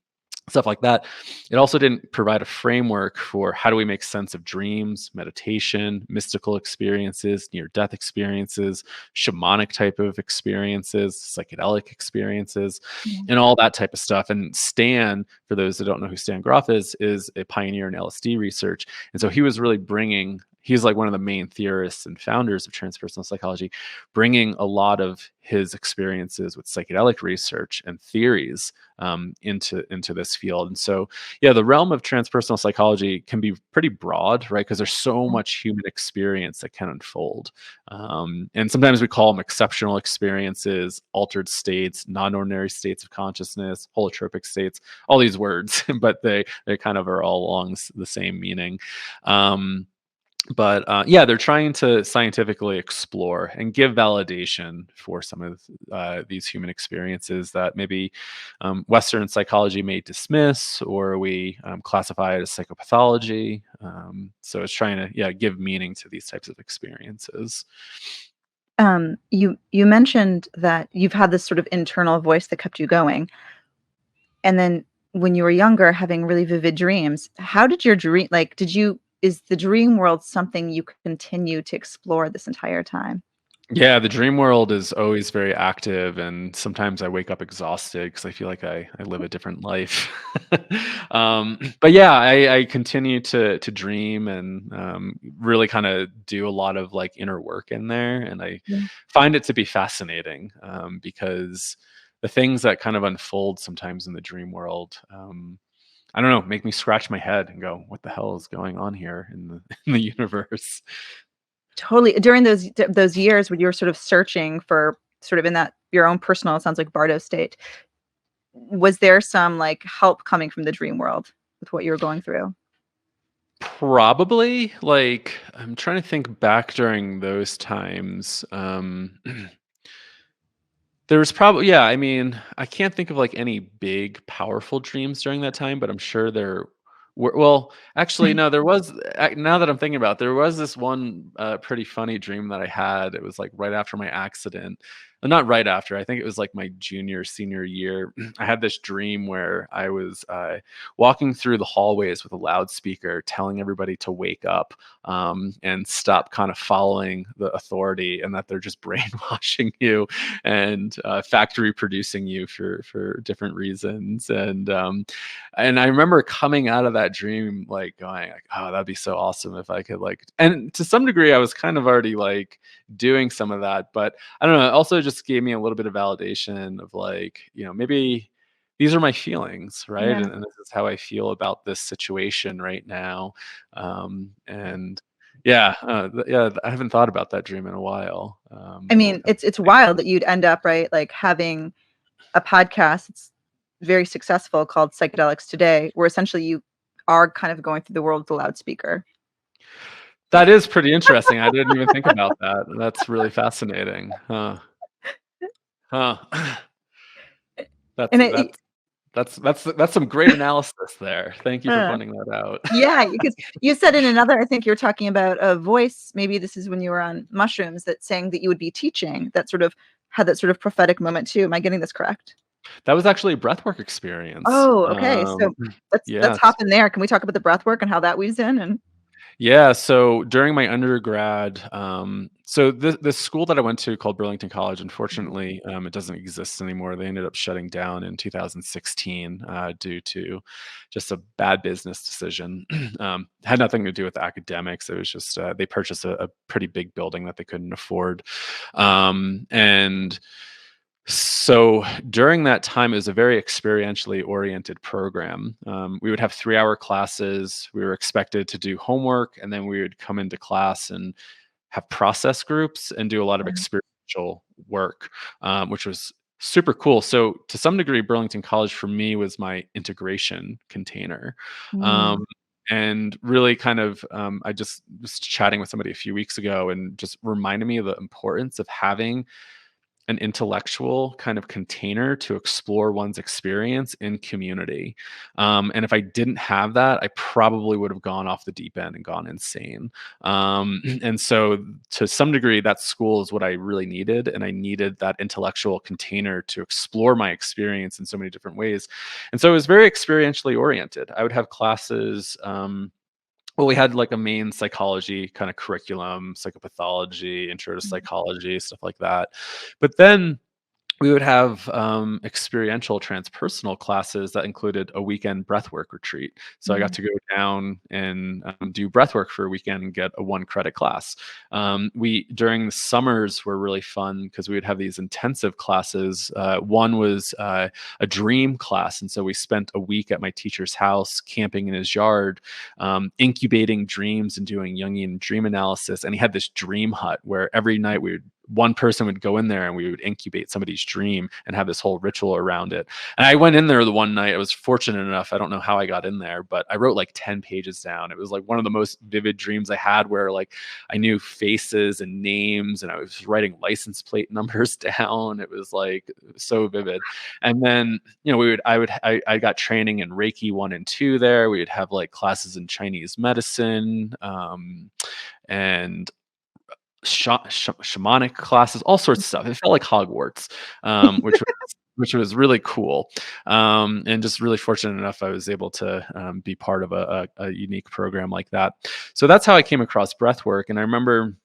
stuff like that, it also didn't provide a framework for how do we make sense of dreams, meditation, mystical experiences, near death experiences, shamanic type of experiences, psychedelic experiences, Yeah. and all that type of stuff. And Stan, for those that don't know who Stan Grof is a pioneer in LSD research. And so he was really he's like one of the main theorists and founders of transpersonal psychology, bringing a lot of his experiences with psychedelic research and theories into this field. And so, yeah, the realm of transpersonal psychology can be pretty broad, right? Because there's so much human experience that can unfold. And sometimes we call them exceptional experiences, altered states, non-ordinary states of consciousness, holotropic states, all these words, but they kind of are all along the same meaning. But yeah, they're trying to scientifically explore and give validation for some of these human experiences that maybe Western psychology may dismiss, or we classify it as psychopathology. So it's trying to, yeah, give meaning to these types of experiences. You mentioned that you've had this sort of internal voice that kept you going, and then when you were younger, having really vivid dreams. How did your dream, like, is the dream world something you continue to explore this entire time? Yeah, the dream world is always very active, and sometimes I wake up exhausted because I feel like I live a different life. But yeah, I continue to dream and really kind of do a lot of like inner work in there, and I Yeah. find it to be fascinating because the things that kind of unfold sometimes in the dream world. I don't know, make me scratch my head and go, "What the hell is going on here in the in the universe?" Totally. During those years when you were sort of searching for sort of in that your own personal, it sounds like Bardo state, was there some like help coming from the dream world with what you were going through? Probably, like, I'm trying to think back during those times. There was probably, yeah, I mean, I can't think of like any big powerful dreams during that time, but I'm sure there Well, actually, no, there was, now that I'm thinking about it, there was this one pretty funny dream that I had. It was like right after my accident. Not right after, I think it was like my junior, senior year. I had this dream where I was walking through the hallways with a loudspeaker telling everybody to wake up and stop kind of following the authority, and that they're just brainwashing you and factory producing you for different reasons. And I remember coming out of that dream like going like, oh, that'd be so awesome if I could like, and to some degree I was kind of already like doing some of that, but I don't know, it also just gave me a little bit of validation of like, maybe these are my feelings, right? Yeah. And this is how I feel about this situation right now. And yeah, yeah, I haven't thought about that dream in a while. I mean, it's wild that you'd end up, right, like having a podcast. It's very successful called Psychedelics Today, where essentially you are kind of going through the world with a loudspeaker. That is pretty interesting. I didn't even think about that. That's really fascinating. Huh. And That's some great analysis there. Thank you for uh, pointing that out. yeah, because you said in another, I think you were talking about a voice, maybe this is when you were on mushrooms, that saying that you would be teaching, that sort of had that sort of prophetic moment too. Am I getting this correct? That was actually a breathwork experience. Oh, okay. So let's Yes. hop in there. Can we talk about the breath work and how that weaves in? And Yeah, so during my undergrad, so this school that I went to called Burlington College, unfortunately, it doesn't exist anymore. They ended up shutting down in 2016 due to just a bad business decision. Had nothing to do with academics. It was just they purchased a pretty big building that they couldn't afford, and so during that time, it was a very experientially oriented program. We would have 3-hour classes. We were expected to do homework, and then we would come into class and have process groups and do a lot of experiential work, which was super cool. So to some degree, Burlington College for me was my integration container. And really kind of, I just was chatting with somebody a few weeks ago and just reminded me of the importance of having an intellectual kind of container to explore one's experience in community. And if I didn't have that, I probably would have gone off the deep end and gone insane. And so to some degree, that school is what I really needed. And I needed that intellectual container to explore my experience in so many different ways. And so it was very experientially oriented. I would have classes, well, we had like a main psychology kind of curriculum, psychopathology, intro to psychology, stuff like that. But then we would have experiential transpersonal classes that included a weekend breathwork retreat. So I got to go down and do breathwork for a weekend and get a 1-credit class. We during the summers were really fun because we would have these intensive classes. One was a dream class, and so we spent a week at my teacher's house, camping in his yard, incubating dreams and doing Jungian dream analysis. And he had this dream hut where every night one person would go in there and we would incubate somebody's dream and have this whole ritual around it. And I went in there the one night. I was fortunate enough. I don't know how I got in there, but I wrote like 10 pages down. It was like one of the most vivid dreams I had, where like I knew faces and names and I was writing license plate numbers down. It was like so vivid. And then, I got training in Reiki 1 and 2 there. We would have like classes in Chinese medicine, and shamanic classes, all sorts of stuff. It felt like Hogwarts, which was really cool, and just really fortunate enough I was able to be part of a unique program like that. So that's how I came across breathwork. And I remember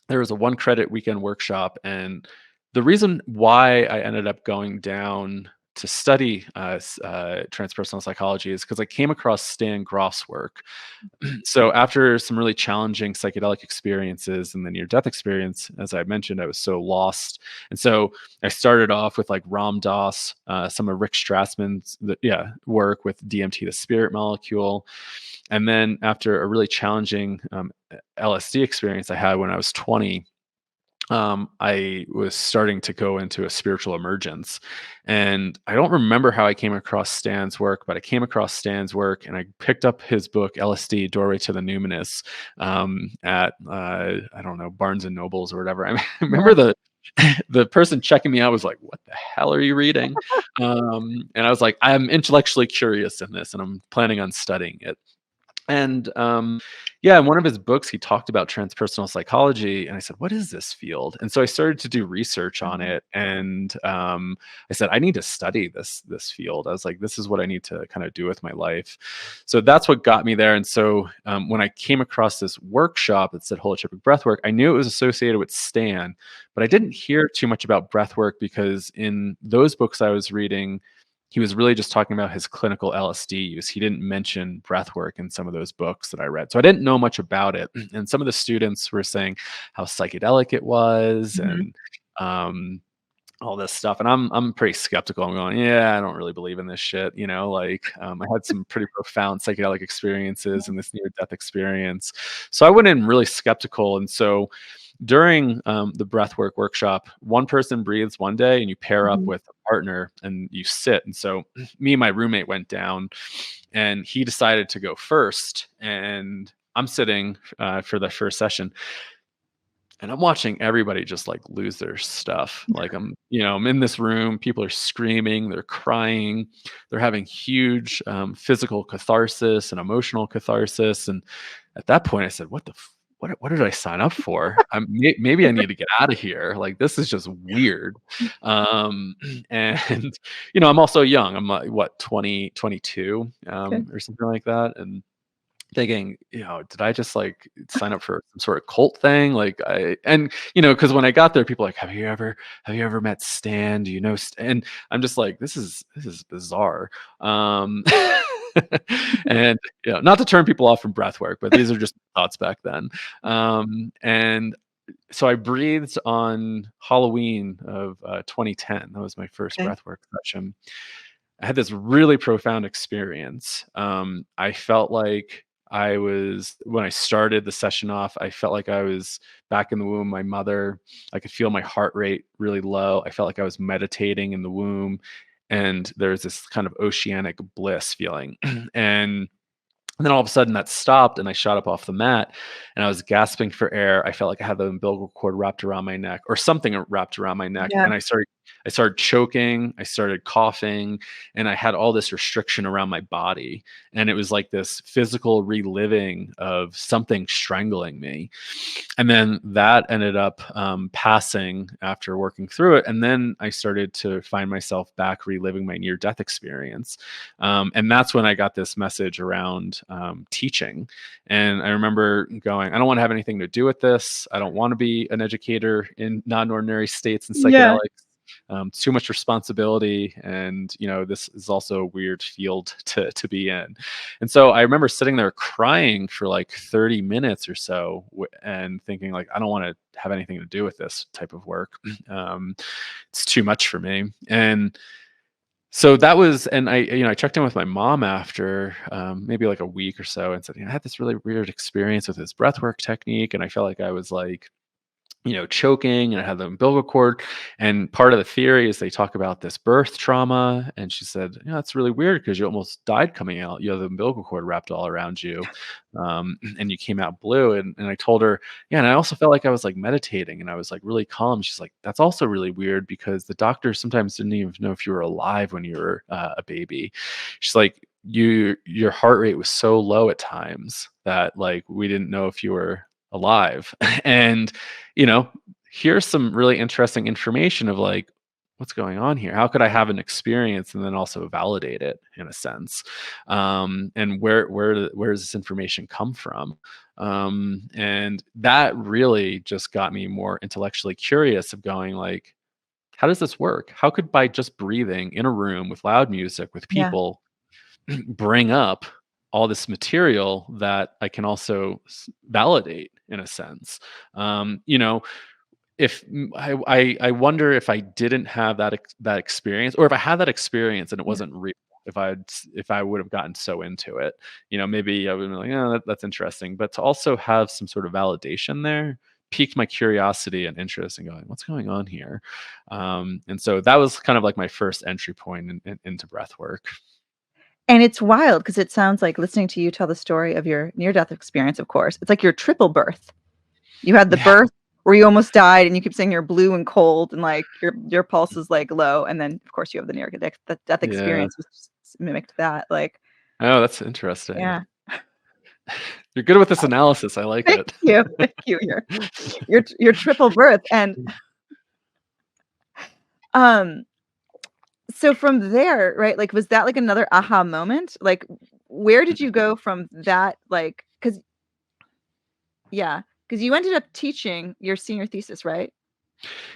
there was a 1-credit weekend workshop, and the reason why I ended up going down to study transpersonal psychology is because I came across Stan Groff's work. So after some really challenging psychedelic experiences and the near-death experience, as I mentioned, I was so lost. And so I started off with like Ram Dass, some of Rick Strassman's work with DMT, the spirit molecule. And then after a really challenging LSD experience I had when I was 20, I was starting to go into a spiritual emergence. And I don't remember how I came across Stan's work, but I came across Stan's work and I picked up his book, LSD, Doorway to the Numinous, at, I don't know, Barnes and Nobles or whatever. I remember the person checking me out was like, "What the hell are you reading?" And I was like, "I'm intellectually curious in this and I'm planning on studying it." And yeah, in one of his books, he talked about transpersonal psychology, and I said, "What is this field?" And so I started to do research on Mhm. it, and I said, "I need to study this field." I was like, "This is what I need to kind of do with my life." So that's what got me there. And so when I came across this workshop that said holotropic breathwork, I knew it was associated with Stan, but I didn't hear too much about breathwork because in those books I was reading, he was really just talking about his clinical LSD use. He didn't mention breathwork in some of those books that I read. So I didn't know much about it. And some of the students were saying how psychedelic it was Mhm. and um, all this stuff. And I'm pretty skeptical. I'm going, yeah, I don't really believe in this shit. Like I had some pretty profound psychedelic experiences and this near death experience. So I went in really skeptical. And so during the breathwork workshop, one person breathes one day and you pair up Mhm. with a partner and you sit. And so me and my roommate went down and he decided to go first. And I'm sitting for the first session and I'm watching everybody just like lose their stuff. Like I'm in this room, people are screaming, they're crying, they're having huge physical catharsis and emotional catharsis. And at that point, I said, what did I sign up for? Maybe I need to get out of here. Like this is just weird. Um, and I'm also young. I'm what 20, 22, Okay. or something like that. And thinking, did I just like sign up for some sort of cult thing? Because when I got there, people are like, have you ever met Stan? Do you know Stan? And I'm just like, this is bizarre. Um, and not to turn people off from breath work, but these are just thoughts back then. And so I breathed on Halloween of 2010. That was my first Okay. breathwork session. I had this really profound experience. I felt like when I started the session off, I felt like I was back in the womb of my mother. I could feel my heart rate really low. I felt like I was meditating in the womb. And there's this kind of oceanic bliss feeling. And then all of a sudden that stopped and I shot up off the mat and I was gasping for air. I felt like I had the umbilical cord wrapped around my neck or something wrapped around my neck. Yeah. And I started choking, I started coughing, and I had all this restriction around my body. And it was like this physical reliving of something strangling me. And then that ended up passing after working through it. And then I started to find myself back reliving my near death experience. And that's when I got this message around teaching. And I remember going, I don't want to have anything to do with this. I don't want to be an educator in non ordinary states and Yeah. psychedelics. Too much responsibility, and this is also a weird field to be in. And so I remember sitting there crying for like 30 minutes or so, and thinking like, I don't want to have anything to do with this type of work. um, it's too much for me. And so that was, and I checked in with my mom after maybe like a week or so and said, I had this really weird experience with this breathwork technique, and I felt like I was like choking, and I had the umbilical cord. And part of the theory is they talk about this birth trauma. And she said, that's really weird because you almost died coming out. You have the umbilical cord wrapped all around you, and you came out blue. And I told her, yeah, and I also felt like I was like meditating and I was like really calm. She's like, that's also really weird because the doctors sometimes didn't even know if you were alive when you were a baby. She's like, your heart rate was so low at times that like we didn't know if you were alive. And you know, here's some really interesting information of like, what's going on here? How could I have an experience and then also validate it in a sense? And where does this information come from? And that really just got me more intellectually curious of going like, how does this work? How could by just breathing in a room with loud music with Yeah. people bring up all this material that I can also validate in a sense? You know, if I wonder if I didn't have that experience, or if I had that experience and it Yeah. wasn't real, if I would have gotten so into it, maybe I would be like, oh, that's interesting. But to also have some sort of validation there piqued my curiosity and interest in going, what's going on here? And so that was kind of like my first entry point into breath work. And it's wild because it sounds like listening to you tell the story of your near-death experience, of course. It's like your triple birth. You had the Yeah. birth where you almost died and you keep saying you're blue and cold and like your pulse is like low. And then of course you have the near death Yeah. experience which mimicked that. Like, Oh, that's interesting. yeah. You're good with this analysis. I like Thank it. you. Thank you. Your triple birth. And so from there, right, like, was that like another aha moment? Like, where did you go from that? Like, because you ended up teaching your senior thesis, right?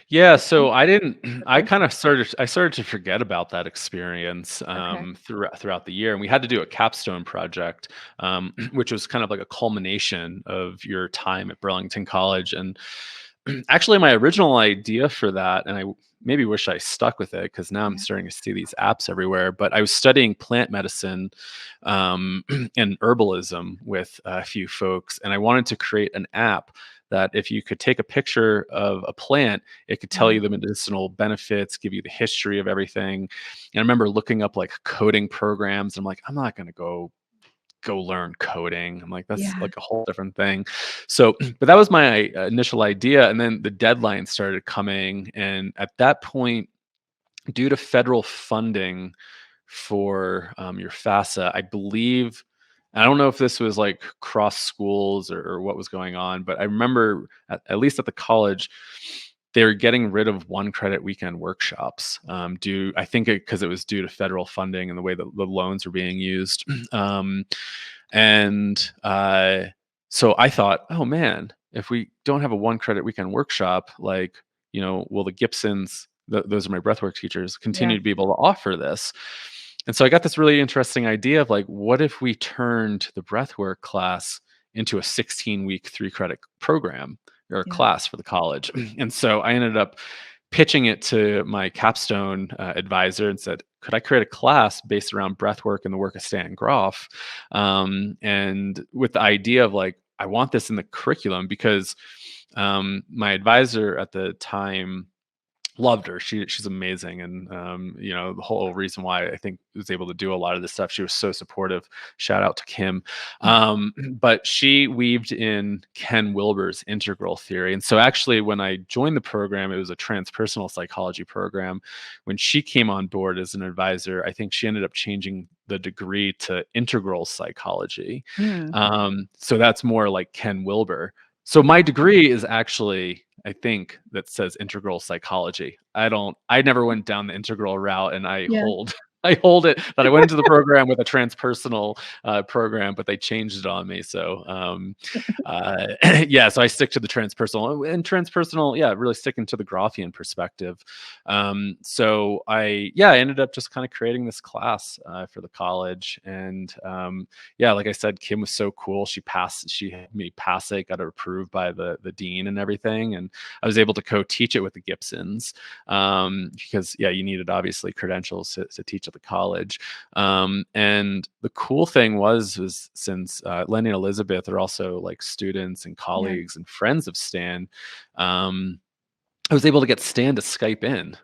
Yeah, I so think. I didn't I Okay. kind of started to forget about that experience Okay. throughout the year, and we had to do a capstone project, which was kind of like a culmination of your time at Burlington College. And actually, my original idea for that, and I maybe wish I stuck with it because now I'm Yeah. starting to see these apps everywhere. But I was studying plant medicine and herbalism with a few folks, and I wanted to create an app that if you could take a picture of a plant, it could tell you the medicinal benefits, give you the history of everything. And I remember looking up like coding programs. I'm like, I'm not going to go learn coding. I'm like, that's Yeah. like a whole different thing. So, but that was my initial idea. And then the deadline started coming. And at that point, due to federal funding for your FAFSA, I believe, I don't know if this was like cross schools or what was going on, but I remember at least at the college, they were getting rid of 1 credit weekend workshops due, I think, because it was due to federal funding and the way that the loans were being used. um, and so I thought, oh man, if we don't have a 1 credit weekend workshop, like, will the Gibsons, those are my breathwork teachers, Yeah. continue to be able to offer this? And so I got this really interesting idea of like, what if we turned the breathwork class into a 16-week 3 credit program or a Yeah. class for the college? And so I ended up pitching it to my capstone advisor and said, could I create a class based around breathwork and the work of Stan Groff? And with the idea of like, I want this in the curriculum because my advisor at the time loved her. She's amazing, and the whole reason why I think was able to do a lot of this stuff. She was so supportive. Shout out to Kim. But she weaved in Ken Wilber's integral theory, and so actually, when I joined the program, it was a transpersonal psychology program. When she came on board as an advisor, I think she ended up changing the degree to integral psychology. Mm. So that's more like Ken Wilber. So my degree is actually, I think, that says integral psychology. I never went down the integral route, and I Yeah. hold I hold it that I went into the program with a transpersonal program, but they changed it on me. So yeah, so I stick to the transpersonal, and transpersonal, yeah, really sticking to the Groffian perspective. So I ended up just kind of creating this class for the college, and yeah, like I said, Kim was so cool. She had me pass it, got it approved by the dean and everything, and I was able to co-teach it with the Gibsons because yeah, you needed obviously credentials to teach at the college. And the cool thing was since Lenny and Elizabeth are also like students and colleagues and friends of Stan. I was able to get Stan to Skype in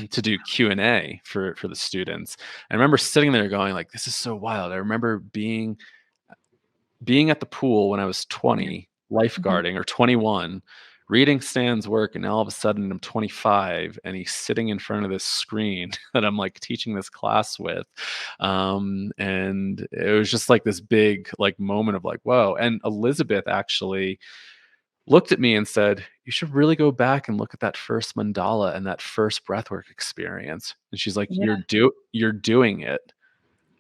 to do Q&A for the students. I remember sitting there going like, this is so wild. I remember being at the pool when I was 20, lifeguarding, or 21, reading Stan's work, and now all of a sudden I'm 25 and he's sitting in front of this screen that I'm like teaching this class with. And it was just like this big like moment of like, whoa. And Elizabeth actually looked at me and said, you should really go back and look at that first mandala and that first breathwork experience. And she's like, Yeah. you're doing it.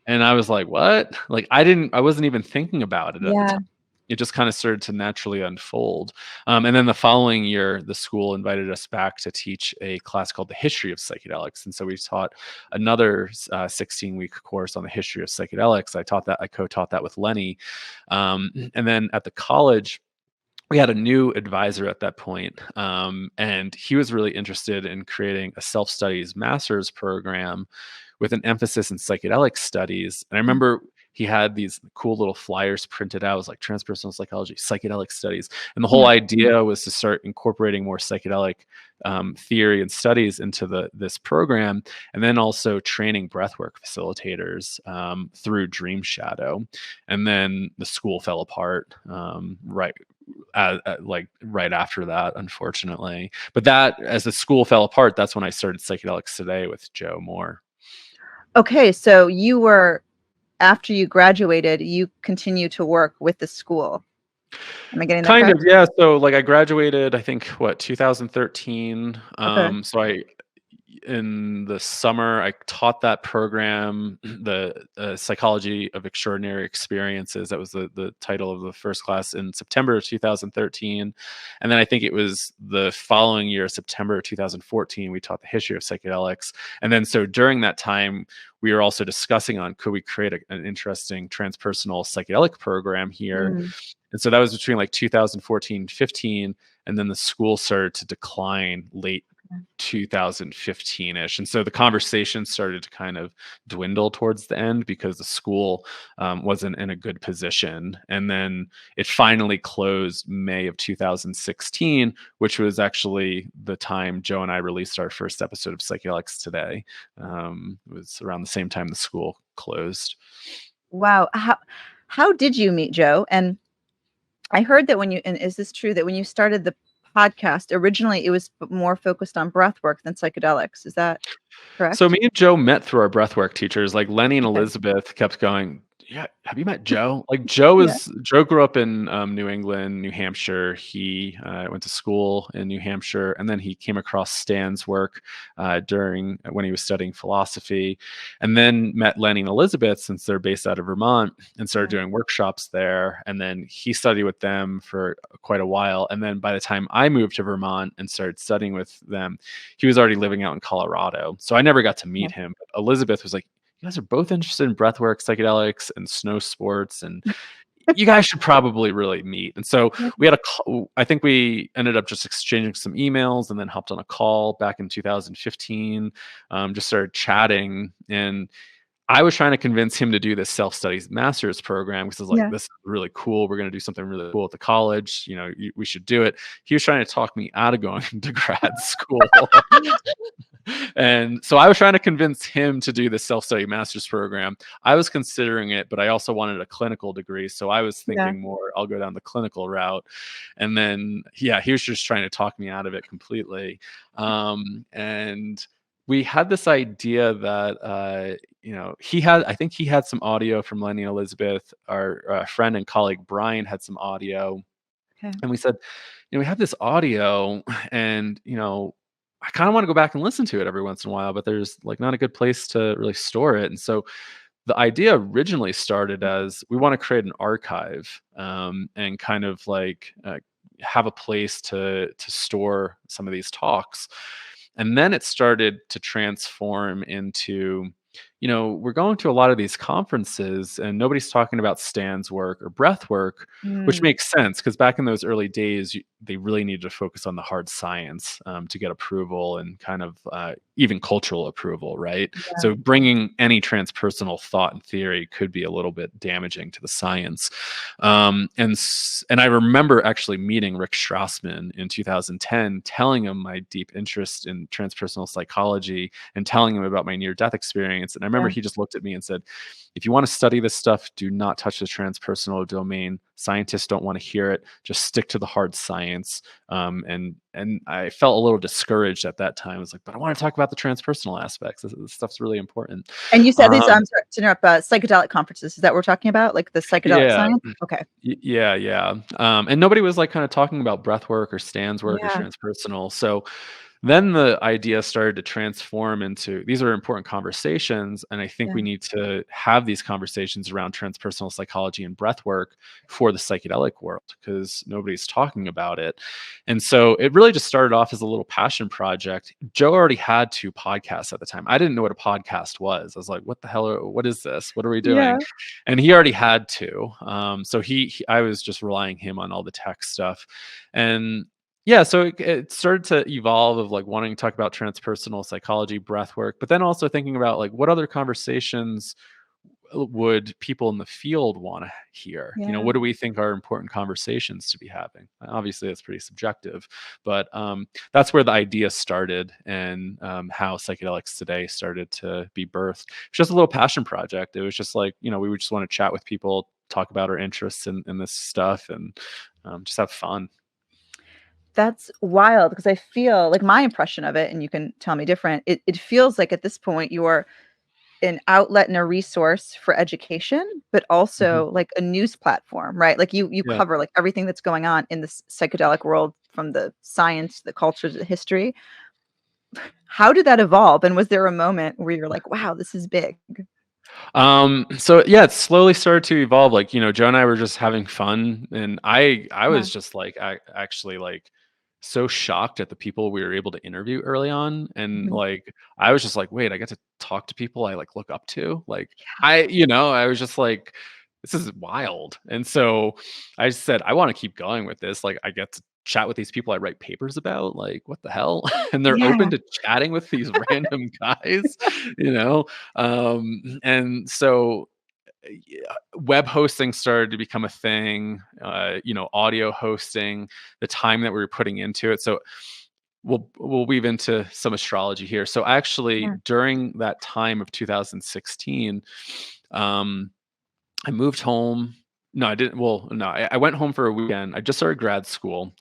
And I was like, what? Like, I wasn't even thinking about it at the Yeah. time. It just kind of started to naturally unfold. And then the following year, the school invited us back to teach a class called The History of Psychedelics. And so we taught another 16-week course on the history of psychedelics. I co-taught that with Lenny. And then at the college, we had a new advisor at that point, and he was really interested in creating a self-studies master's program with an emphasis in psychedelic studies. And I remember he had these cool little flyers printed out. It was like transpersonal psychology, psychedelic studies. And the whole idea was to start incorporating more psychedelic theory and studies into this program, and then also training breathwork facilitators through Dream Shadow. And then the school fell apart like right after that, unfortunately. But that, as the school fell apart, that's when I started Psychedelics Today with Joe Moore. Okay, so you were after you graduated, you continue to work with the school. Am I getting that Kind correct? of, yeah. So like I graduated, I think 2013. Okay. So in the summer, I taught that program, the Psychology of Extraordinary Experiences. That was the title of the first class in September of 2013. And then I think it was the following year, September of 2014, we taught the history of psychedelics. And then so during that time, we were also discussing on could we create an interesting transpersonal psychedelic program here. Mm. And so that was between like 2014, 15, and then the school started to decline late 2015-ish. And so the conversation started to kind of dwindle towards the end because the school wasn't in a good position. And then it finally closed May of 2016, which was actually the time Joe and I released our first episode of Psychedelics Today. It was around the same time the school closed. Wow. How did you meet Joe? And I heard that and is this true that when you started the podcast, originally it was more focused on breath work than psychedelics? Is that So correct? me and Joe met through our breathwork teachers. Like Lenny and Okay. Elizabeth kept going, yeah, have you met Joe? Like Yeah. Joe grew up in New England, New Hampshire. He went to school in New Hampshire, and then he came across Stan's work during when he was studying philosophy, and then met Lenny and Elizabeth since they're based out of Vermont and started Yeah. doing workshops there. And then he studied with them for quite a while. And then by the time I moved to Vermont and started studying with them, he was already living out in Colorado. So I never got to meet him. But Elizabeth was like, you guys are both interested in breathwork, psychedelics, and snow sports, and you guys should probably really meet. And so Yeah. we had a call. I think we ended up just exchanging some emails and then hopped on a call back in 2015. Just started chatting, and I was trying to convince him to do this self-studies master's program because I was like, Yeah. this is really cool. We're going to do something really cool at the college. We should do it. He was trying to talk me out of going to grad school. And so I was trying to convince him to do the self-study master's program. I was considering it, but I also wanted a clinical degree. So I was Yeah. thinking more, I'll go down the clinical route. And then, yeah, he was just trying to talk me out of it completely. And we had this idea that, I think he had some audio from Lenny and Elizabeth. Our friend and colleague Brian had some audio. Okay. And we said, we have this audio and, I kind of want to go back and listen to it every once in a while, but there's like not a good place to really store it. And so the idea originally started as we want to create an archive and kind of like have a place to store some of these talks. And then it started to transform into, we're going to a lot of these conferences and nobody's talking about Stan's work or breath work, which Mm. makes sense because back in those early days, they really needed to focus on the hard science to get approval and kind of even cultural approval, right? Yeah. So bringing any transpersonal thought and theory could be a little bit damaging to the science. And I remember actually meeting Rick Strassman in 2010, telling him my deep interest in transpersonal psychology and telling him about my near-death experience. And I remember Yeah. he just looked at me and said, if you want to study this stuff, do not touch the transpersonal domain. Scientists don't want to hear it. Just stick to the hard science. And I felt a little discouraged at that time. I was like, but I want to talk about the transpersonal aspects. This stuff's really important. And you said these, I'm sorry to interrupt, psychedelic conferences. Is that what we're talking about? Like the psychedelic Yeah. science? Okay. Yeah. And nobody was like kind of talking about breath work or Stan's work or Yeah. transpersonal. So then the idea started to transform into these are important conversations. And I think Yeah. we need to have these conversations around transpersonal psychology and breath work for the psychedelic world because nobody's talking about it. And so it really just started off as a little passion project. Joe already had 2 podcasts at the time. I didn't know what a podcast was. I was like, what the hell? What is this? What are we doing? Yeah. And he already had 2. So I was just relying him on all the tech stuff. And yeah, so it started to evolve of like wanting to talk about transpersonal psychology, breath work, but then also thinking about like what other conversations would people in the field want to hear? Yeah. What do we think are important conversations to be having? Obviously, that's pretty subjective, but that's where the idea started and how Psychedelics Today started to be birthed. It's just a little passion project. It was just like, we would just want to chat with people, talk about our interests in this stuff, and just have fun. That's wild because I feel like my impression of it, and you can tell me different, it feels like at this point you're an outlet and a resource for education, but also like a news platform, right? Like you Yeah. cover like everything that's going on in this psychedelic world, from the science, the cultures, the history. How did that evolve? And was there a moment where you're like, wow, this is big? So yeah, it slowly started to evolve. Like, Joe and I were just having fun, and I Yeah. was just like, actually like so shocked at the people we were able to interview early on. And Mhm. like, I was just like, wait, I get to talk to people I like look up to. Like, I was just like, this is wild. And so I just said, I want to keep going with this. Like, I get to chat with these people I write papers about. Like, what the hell? And they're Yeah. open to chatting with these random guys, you know? And so web hosting started to become a thing, audio hosting, the time that we were putting into it. So we'll weave into some astrology here. So actually, Yeah. during that time of 2016, um, I moved home. No, I didn't. Well, no, I went home for a weekend. I just started grad school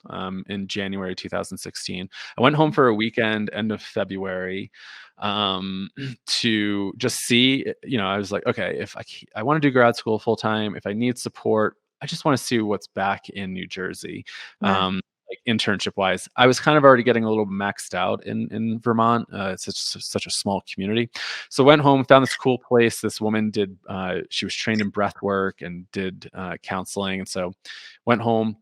in January 2016. I went home for a weekend, end of February, to just see. I was like, okay, if I want to do grad school full time, if I need support, I just want to see what's back in New Jersey. Yeah. Like internship wise, I was kind of already getting a little maxed out in Vermont. It's such a small community. So went home, found this cool place. This woman did, she was trained in breath work and did counseling. And so went home.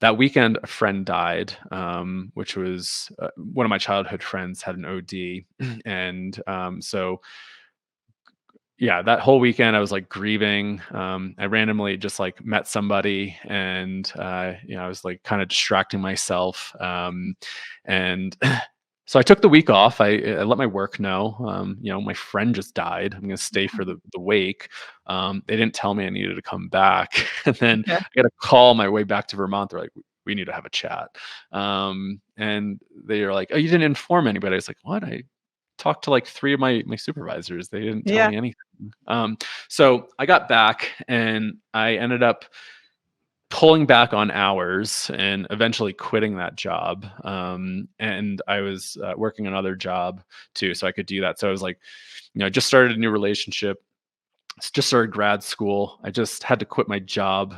That weekend, a friend died, which was one of my childhood friends had an OD. And so, yeah, that whole weekend I was like grieving. I randomly just like met somebody, and I was like kind of distracting myself. And so I took the week off. I let my work know. My friend just died. I'm going to stay for the wake. They didn't tell me I needed to come back, and then Yeah. I got a call on my way back to Vermont. They're like, "We need to have a chat," and they are like, "Oh, you didn't inform anybody." I was like, "What?" I talked to like three of my supervisors. They didn't tell Yeah. me anything. So I got back, and I ended up pulling back on hours and eventually quitting that job. And I was working another job too, so I could do that. So I was like, I just started a new relationship. Just started grad school. I just had to quit my job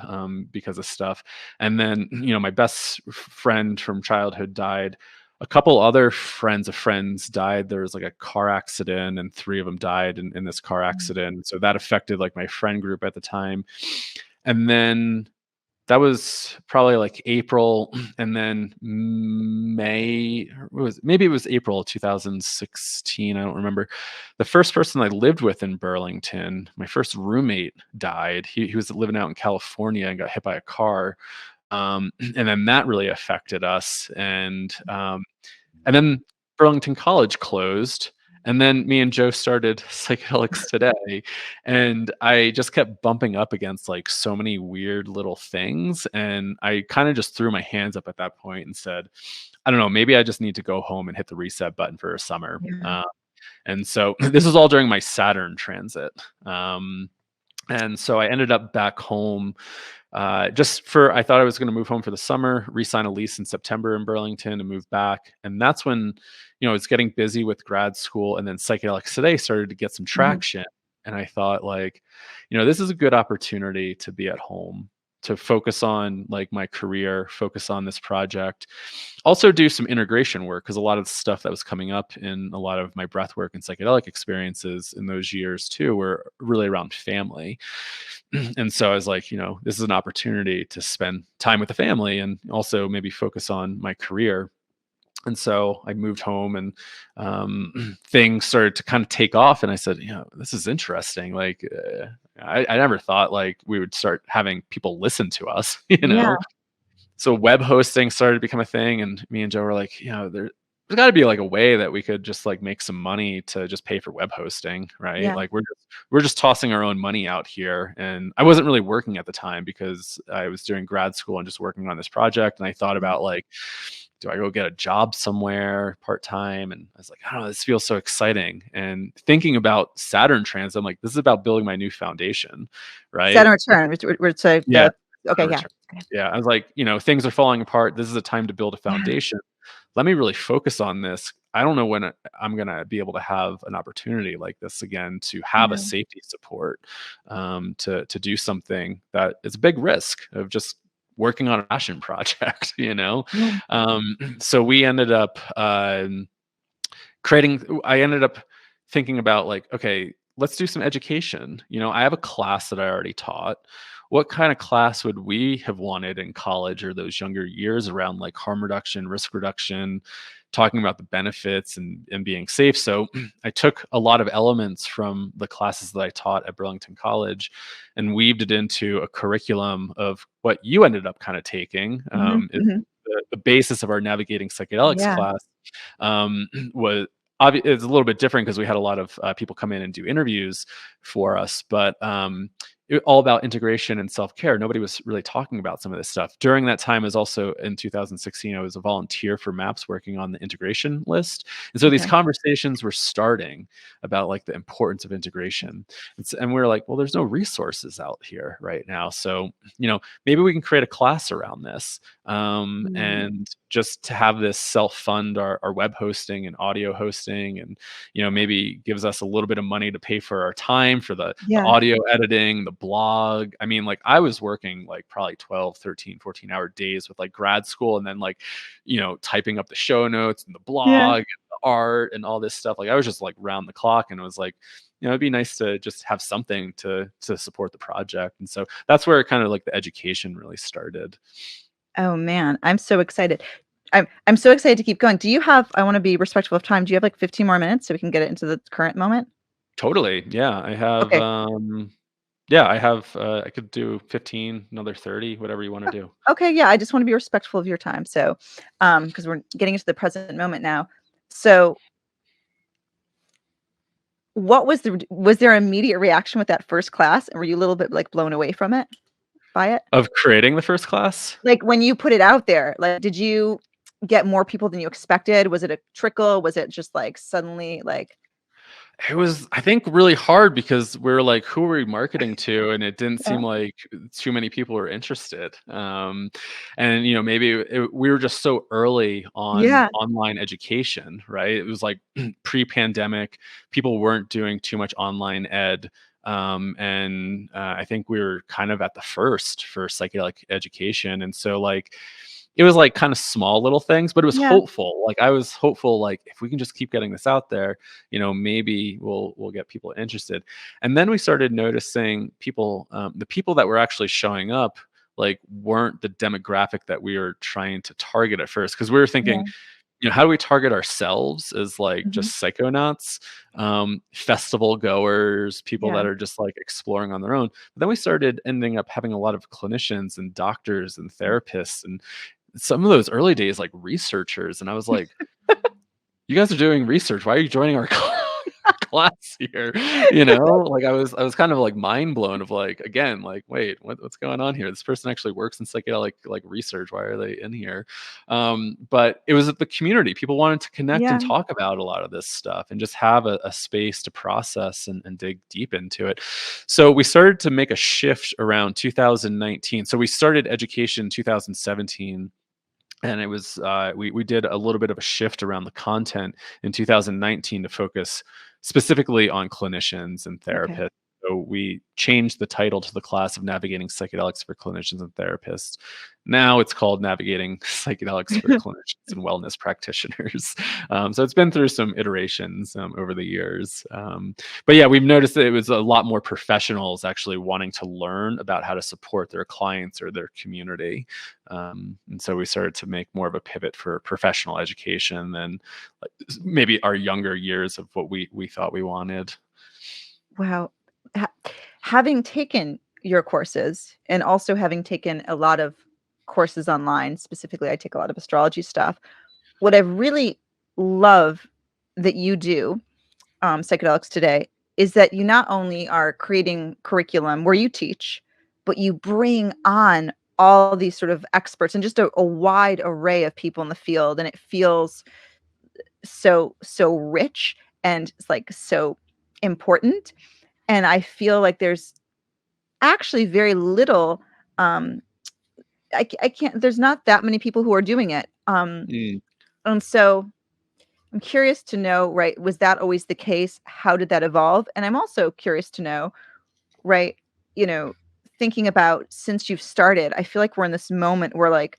because of stuff. And then, my best friend from childhood died. A couple other friends of friends died. There was like a car accident, and three of them died in this car accident. So that affected like my friend group at the time. And then that was probably like April, and then May, maybe it was April 2016. I don't remember. The first person I lived with in Burlington, my first roommate died. He was living out in California and got hit by a car. And then that really affected us. And then Burlington College closed. And then me and Joe started Psychedelics Today. And I just kept bumping up against like so many weird little things. And I kind of just threw my hands up at that point and said, I don't know, maybe I just need to go home and hit the reset button for a summer. Yeah. And so this was all during my Saturn transit. And so I ended up back home I thought I was going to move home for the summer, re-sign a lease in September in Burlington and move back. And that's when, it's getting busy with grad school, and then Psychedelics Today started to get some Mhm. traction. And I thought like, this is a good opportunity to be at home, to focus on like my career, focus on this project, also do some integration work, because a lot of the stuff that was coming up in a lot of my breath work and psychedelic experiences in those years too were really around family. And so I was like, this is an opportunity to spend time with the family and also maybe focus on my career. And so I moved home, and things started to kind of take off. And I said, this is interesting. Like, I never thought like we would start having people listen to us, Yeah. So web hosting started to become a thing, and me and Joe were like, there's got to be like a way that we could just like make some money to just pay for web hosting, right? Yeah. Like we're just tossing our own money out here. And I wasn't really working at the time because I was doing grad school and just working on this project. And I thought about like, do I go get a job somewhere part time? And I was like, I don't know, this feels so exciting. And thinking about Saturn transit, I'm like, this is about building my new foundation, right? Saturn return. We're so Yeah. okay. Yeah. Return. Yeah. I was like, things are falling apart. This is a time to build a foundation. Let me really focus on this. I don't know when I'm gonna be able to have an opportunity like this again to have a Yeah. safety support, to do something that is a big risk of just working on a passion project, you know. Yeah. So we ended up I ended up thinking about like, okay, let's do some education. You know, I have a class that I already taught. What kind of class would we have wanted in college or those younger years around like harm reduction, risk reduction, talking about the benefits and being safe? So I took a lot of elements from the classes that I taught at Burlington College and weaved it into a curriculum of what you ended up kind of taking. Mhm, Is mhm. the basis of our navigating psychedelics Yeah. class was it's a little bit different because we had a lot of people come in and do interviews for us, but all about integration and self-care. Nobody was really talking about some of this stuff during that time. Is also in 2016 I was a volunteer for MAPS working on the integration list, and so these Okay. conversations were starting about like the importance of integration, and we're like, well, there's no resources out here right now, so you know, maybe we can create a class around this, Mm. and just to have this self-fund our web hosting and audio hosting, and you know, maybe gives us a little bit of money to pay for our time for the Yeah. audio editing, the blog. I mean, like I was working like probably 12, 13, 14-hour days with like grad school, and then like, you know, typing up the show notes and the Yeah. blog and the art and all this stuff. Like I was just like round the clock, and it was like, you know, it'd be nice to just have something to support the project. And so that's where kind of like the education really started. Oh, man, I'm so excited. I'm so excited to keep going. Do you have I wanna be respectful of time. Do you have, like, 15 more minutes so we can get it into the current moment? Totally. Yeah. Okay. I have I could do 15, another 30, whatever you want to do. Okay, yeah, I just wanna be respectful of your time, so, because 'cause we're getting into the present moment now. So, what was there immediate reaction with that first class? And were you a little bit, like, blown away from it by it? Of creating the first class? Like, when you put it out there, like, did you get more people than you expected? Was it a trickle? Was it just, like, suddenly, like It was, I think, really hard because we are like, who are we marketing to? And it didn't Yeah. seem like too many people were interested. And you know, maybe we were just so early on Yeah, online education, right? It was like pre-pandemic, people weren't doing too much online ed. And I think we were kind of at the first for psychedelic education. And so like it was like kind of small little things, but it was yeah, hopeful. Like I was hopeful, like if we can just keep getting this out there, you know, maybe we'll get people interested. And then we started noticing people, the people that were actually showing up, like weren't the demographic that we were trying to target at first, because we were thinking, yeah, you know, how do we target ourselves as like mhm, just psychonauts, festival goers, people yeah, that are just like exploring on their own. But then we started ending up having a lot of clinicians and doctors and therapists, and some of those early days like researchers, and I was like, you guys are doing research, why are you joining our class here? You know, like I was kind of like mind blown of like, again, like, wait, what's going on here? This person actually works in psychedelic like research, why are they in here? But it was the community, people wanted to connect yeah, and talk about a lot of this stuff and just have a space to process and dig deep into it. So we started to make a shift around 2019. So we started education 2017, and it was we did a little bit of a shift around the content in 2019 to focus specifically on clinicians and okay. therapists. So we changed the title to the class of Navigating Psychedelics for Clinicians and Therapists. Now it's called Navigating Psychedelics for Clinicians and Wellness Practitioners. So it's been through some iterations over the years. But yeah, we've noticed that it was a lot more professionals actually wanting to learn about how to support their clients or their community. And so we started to make more of a pivot for professional education than like maybe our younger years of what we thought we wanted. Wow. Ha Having taken your courses and also having taken a lot of courses online, specifically, I take a lot of astrology stuff. What I really love that you do, Psychedelics Today, is that you not only are creating curriculum where you teach, but you bring on all these sort of experts and just a wide array of people in the field, and it feels so rich and it's, like, so important, and I feel like there's actually very little, um, I can't there's not that many people who are doing it, Mm. and so I'm curious to know, right, was that always the case? How did that evolve? And I'm also curious to know, right, you know, thinking about since you've started, I feel like we're in this moment where like,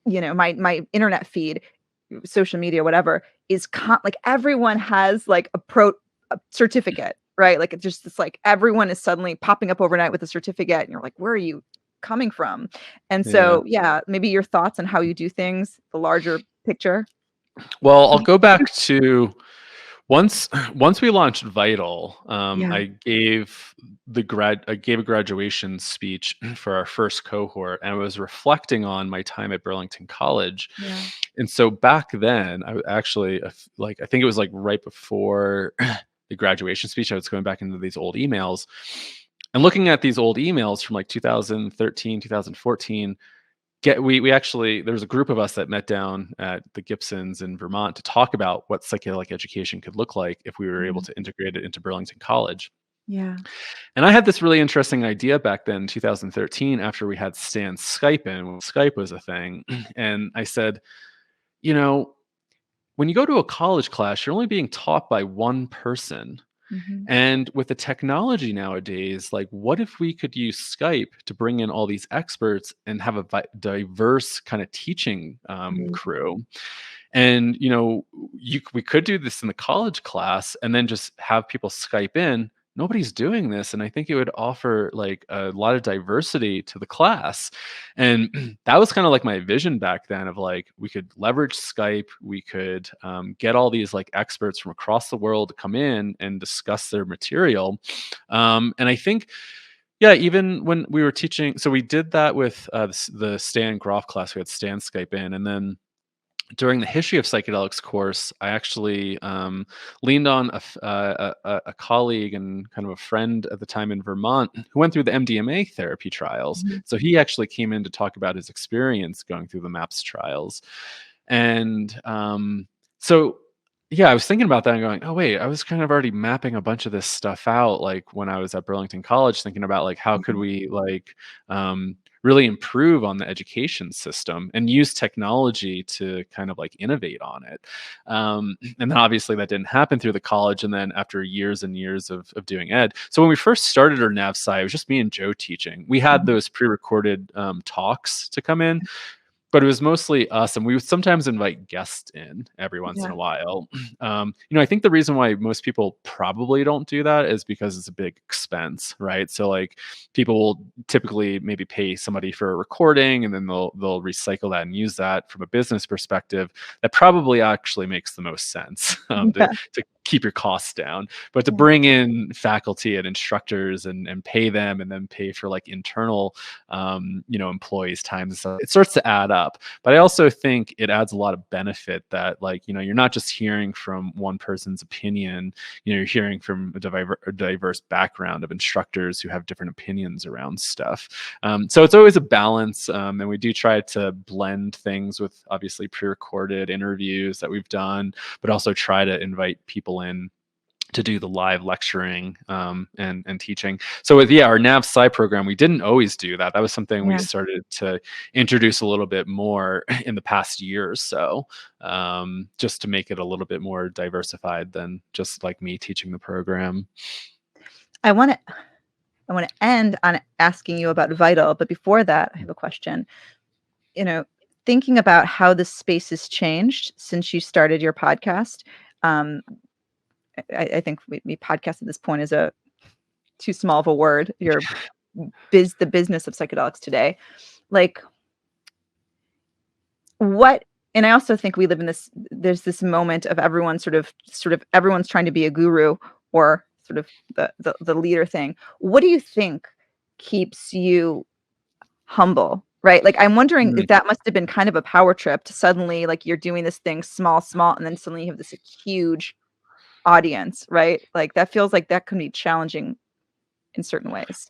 my internet feed, social media, whatever, is like everyone has like a certificate, right? Like it's just this like everyone is suddenly popping up overnight with a certificate, and you're like, where are you coming from? And Yeah. so, yeah, maybe your thoughts on how you do things, the larger picture. Well, I'll go back to once once we launched Vital. Yeah. I gave a graduation speech for our first cohort, and I was reflecting on my time at Burlington College. Yeah. And so back then, actually like I think it was like right before the graduation speech, I was going back into these old emails and looking at these old emails from like 2013, 2014. We actually, there was a group of us that met down at the Gibsons in Vermont to talk about what psychedelic education could look like if we were able Mhm. to integrate it into Burlington College. Yeah. And I had this really interesting idea back then, 2013, after we had Stan Skype in, when Skype was a thing. And I said, you know, when you go to a college class, you're only being taught by one person. Mhm. And with the technology nowadays, like, what if we could use Skype to bring in all these experts and have a diverse kind of teaching Mhm. crew? And we could do this in the college class and then just have people Skype in. Nobody's doing this, and I think it would offer like a lot of diversity to the class. And that was kind of like my vision back then of like we could leverage Skype, we could get all these like experts from across the world to come in and discuss their material. And I think, yeah, even when we were teaching, so we did that with the Stan Groff class. We had Stan Skype in, and then during the history of psychedelics course, I actually leaned on a colleague and kind of a friend at the time in Vermont who went through the MDMA therapy trials. Mhm. So he actually came in to talk about his experience going through the MAPS trials. And so, yeah, I was thinking about that and going, oh, wait, I was kind of already mapping a bunch of this stuff out, like when I was at Burlington College, thinking about like how could Mhm. we like really improve on the education system and use technology to kind of like innovate on it. And then obviously that didn't happen through the college. And then after years and years of doing ed. So when we first started our NAV sci, it was just me and Joe teaching. We had Mhm. those pre-recorded talks to come in, but it was mostly us, and we would sometimes invite guests in every once in Yeah. a while. I think the reason why most people probably don't do that is because it's a big expense, right? So like people will typically maybe pay somebody for a recording, and then they'll recycle that and use that from a business perspective. That probably actually makes the most sense Yeah. to keep your costs down. But to Yeah. bring in faculty and instructors and pay them, and then pay for like internal employees' time and stuff, it starts to add up. But I also think it adds a lot of benefit that like, you're not just hearing from one person's opinion, you're hearing from a diverse background of instructors who have different opinions around stuff. So it's always a balance. And we do try to blend things with obviously pre-recorded interviews that we've done, but also try to invite people in to do the live lecturing and teaching. So with our NAV Sci program, we didn't always do that. That was something we Yeah. started to introduce a little bit more in the past year or so, just to make it a little bit more diversified than just like me teaching the program. I want to end on asking you about Vital, but before that, I have a question. You know, thinking about how the space has changed since you started your podcast. Um, I think we podcast at this point is a too small of a word. The business of psychedelics today. Like what? And I also think we live in this. There's this moment of everyone sort of everyone's trying to be a guru or sort of the leader thing. What do you think keeps you humble, right? Like, I'm wondering Mm. if that must have been kind of a power trip to suddenly, like, you're doing this thing small, small, and then suddenly you have this huge audience, right? Like, that feels like that can be challenging in certain ways.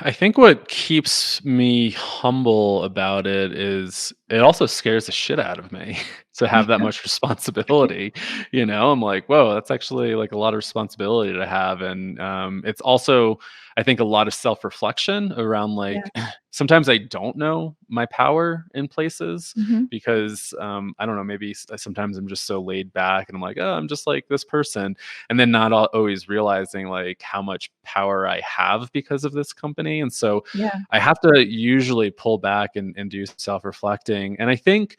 I think what keeps me humble about it is it also scares the shit out of me, to have that much responsibility. I'm like, whoa, that's actually like a lot of responsibility to have. And it's also, I think, a lot of self-reflection around Yeah. like sometimes I don't know my power in places Mhm. because I don't know, maybe sometimes I'm just so laid back and I'm like, oh, I'm just like this person, and then not always realizing like how much power I have because of this company. And so Yeah. I have to usually pull back and do self-reflecting. And I think,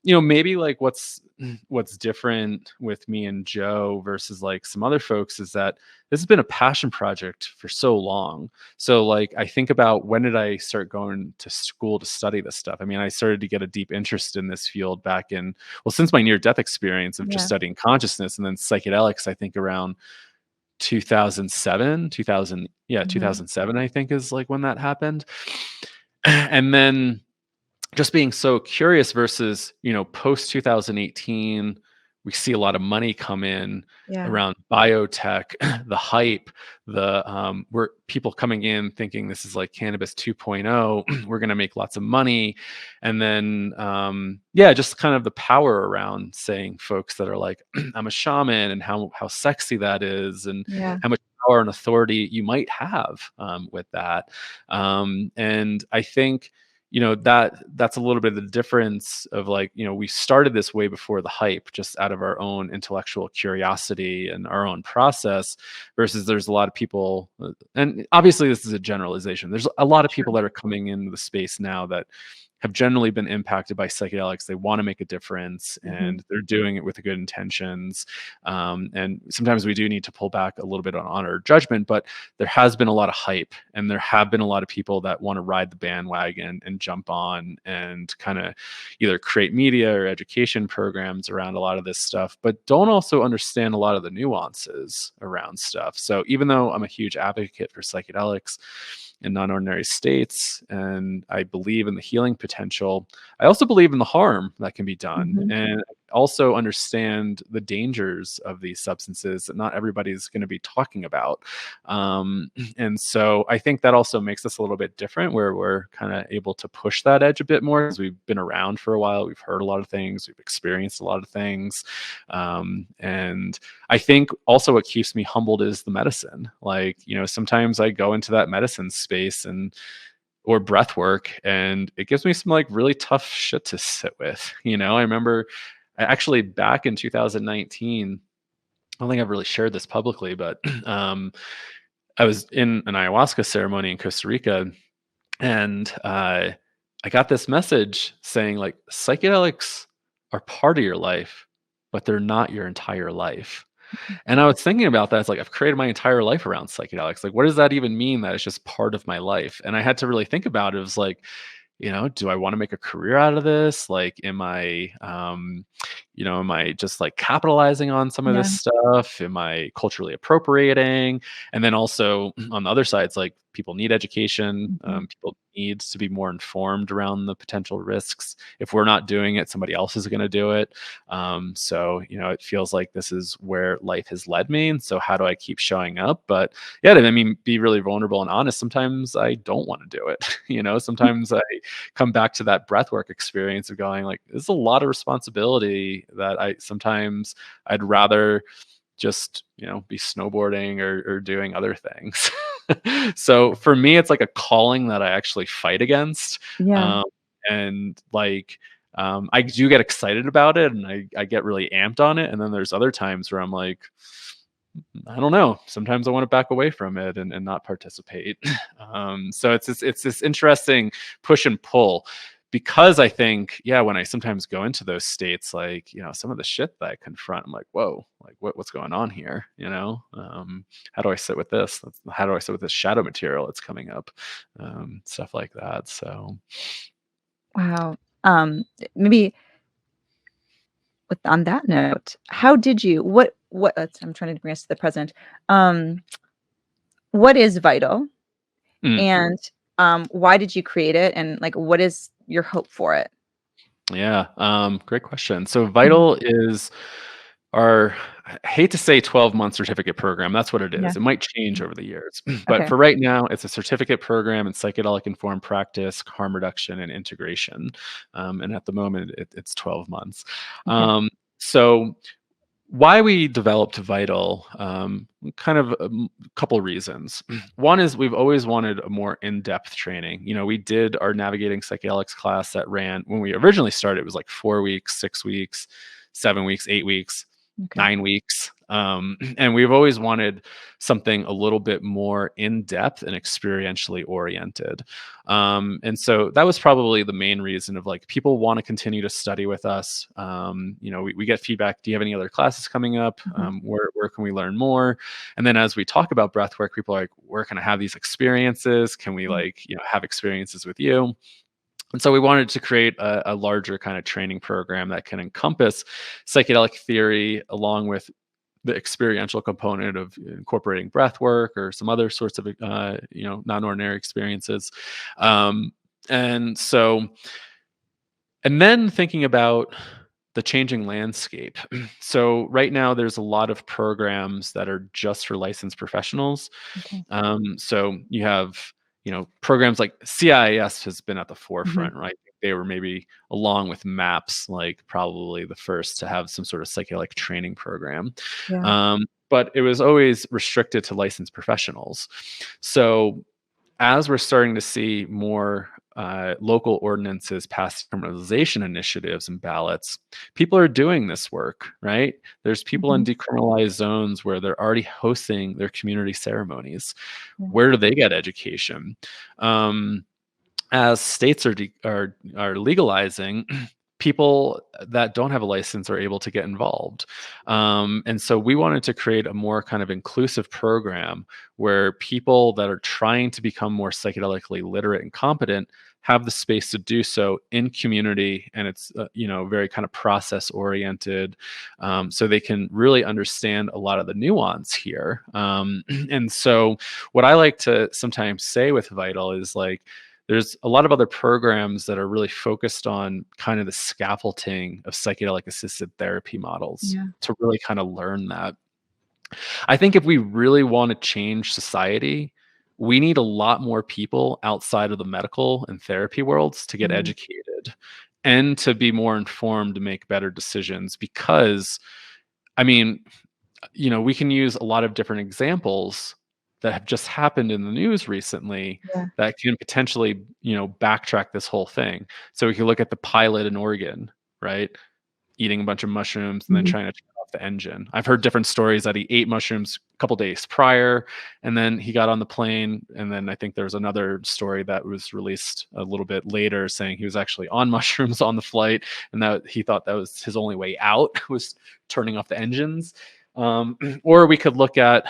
maybe like what's different with me and Joe versus like some other folks is that this has been a passion project for so long. So like I think about, when did I start going to school to study this stuff? I mean, I started to get a deep interest in this field back in, well, since my near death experience of just Yeah. studying consciousness, and then psychedelics, I think around 2007, 2000, yeah, Mhm. 2007, I think is like when that happened. And then just being so curious versus, post 2018, we see a lot of money come in Yeah. around biotech, the hype, where people coming in thinking this is like cannabis 2.0, we're going to make lots of money. And then, yeah, just kind of the power around saying folks that are like, I'm a shaman, and how sexy that is, and Yeah. how much power and authority you might have with that. And I think, that's a little bit of the difference of like, we started this way before the hype, just out of our own intellectual curiosity and our own process, versus there's a lot of people, and obviously this is a generalization, there's a lot of people Sure. that are coming into the space now that have generally been impacted by psychedelics. They want to make a difference, Mhm. and they're doing it with good intentions. And sometimes we do need to pull back a little bit on our judgment, but there has been a lot of hype, and there have been a lot of people that want to ride the bandwagon and jump on and kind of either create media or education programs around a lot of this stuff, but don't also understand a lot of the nuances around stuff. So even though I'm a huge advocate for psychedelics in non-ordinary states, and I believe in the healing potential, I also believe in the harm that can be done, Mhm. and also understand the dangers of these substances that not everybody's going to be talking about. And so I think that also makes us a little bit different, where we're kind of able to push that edge a bit more, because we've been around for a while, we've heard a lot of things, we've experienced a lot of things. And I think also what keeps me humbled is the medicine. Like, sometimes I go into that medicine space and or breath work, and it gives me some like really tough shit to sit with. I remember I actually, back in 2019, I don't think I've really shared this publicly, but I was in an ayahuasca ceremony in Costa Rica, and I got this message saying like, psychedelics are part of your life, but they're not your entire life. And I was thinking about that. It's like, I've created my entire life around psychedelics. Like, what does that even mean, that it's just part of my life? And I had to really think about it. It was like, do I want to make a career out of this? Like, am I just like capitalizing on some of Yeah. this stuff? Am I culturally appropriating? And then also on the other side, it's like, people need education. Mhm. People need to be more informed around the potential risks. If we're not doing it, somebody else is going to do it. So, it feels like this is where life has led me. And so how do I keep showing up? But yeah, I mean, be really vulnerable and honest. Sometimes I don't want to do it. Sometimes I come back to that breathwork experience of going like, this is a lot of responsibility that I'd rather just, be snowboarding or doing other things. So for me, it's like a calling that I actually fight against. Yeah. Um, and like, I do get excited about it, and I get really amped on it. And then there's other times where I'm like, I don't know. Sometimes I want to back away from it and not participate. So it's this interesting push and pull, because I think, yeah, when I sometimes go into those states, like, some of the shit that I confront, I'm like, whoa, like what's going on here? How do I sit with this? How do I sit with this shadow material that's coming up? Stuff like that. So Wow. Maybe on that note, how did you I'm trying to bring us to the present. Um, what is Vital, mm, and why did you create it, and like what is your hope for it? yeah, great question. So Mhm. Vital is our, I hate to say 12-month certificate program. That's what it is. Yeah. It might change over the years. But Okay. for right now, it's a certificate program in psychedelic informed practice, harm reduction, and integration. And at the moment, it's 12 months. Okay. So why we developed Vital, kind of a couple reasons. One is we've always wanted a more in-depth training. We did our navigating psychedelics class that ran when we originally started. It was like 4 weeks, 6 weeks, 7 weeks, 8 weeks, Okay. 9 weeks. And we've always wanted something a little bit more in-depth and experientially oriented. And so that was probably the main reason of like people want to continue to study with us. We get feedback. Do you have any other classes coming up? Where can we learn more? And then as we talk about breathwork, people are like, where can I have these experiences? Can we have experiences with you? And so we wanted to create a larger kind of training program that can encompass psychedelic theory along with the experiential component of incorporating breath work or some other sorts of non-ordinary experiences. And then thinking about the changing landscape. So right now there's a lot of programs that are just for licensed professionals. Okay. So you have programs like CIIS has been at the forefront, right? They were maybe, along with MAPS, like probably the first to have some sort of psychedelic training program. Yeah. But it was always restricted to licensed professionals. So as we're starting to see more local ordinances pass criminalization initiatives and ballots, people are doing this work, right? There's people in decriminalized zones where they're already hosting their community ceremonies. Yeah. Where do they get education? As states are legalizing, people that don't have a license are able to get involved. And so we wanted to create a more kind of inclusive program where people that are trying to become more psychedelically literate and competent have the space to do so in community. And it's, very kind of process oriented. So they can really understand a lot of the nuance here. And so what I like to sometimes say with Vital is like, there's a lot of other programs that are really focused on kind of the scaffolding of psychedelic assisted therapy models to really kind of learn that. I think if we really want to change society, we need a lot more people outside of the medical and therapy worlds to get educated and to be more informed to make better decisions. Because, we can use a lot of different examples that have just happened in the news recently that can potentially, backtrack this whole thing. So we can look at the pilot in Oregon, right? Eating a bunch of mushrooms and then trying to turn off the engine. I've heard different stories that he ate mushrooms a couple days prior, and then he got on the plane. And then I think there's another story that was released a little bit later saying he was actually on mushrooms on the flight, and that he thought that was his only way out was turning off the engines. Or we could look at,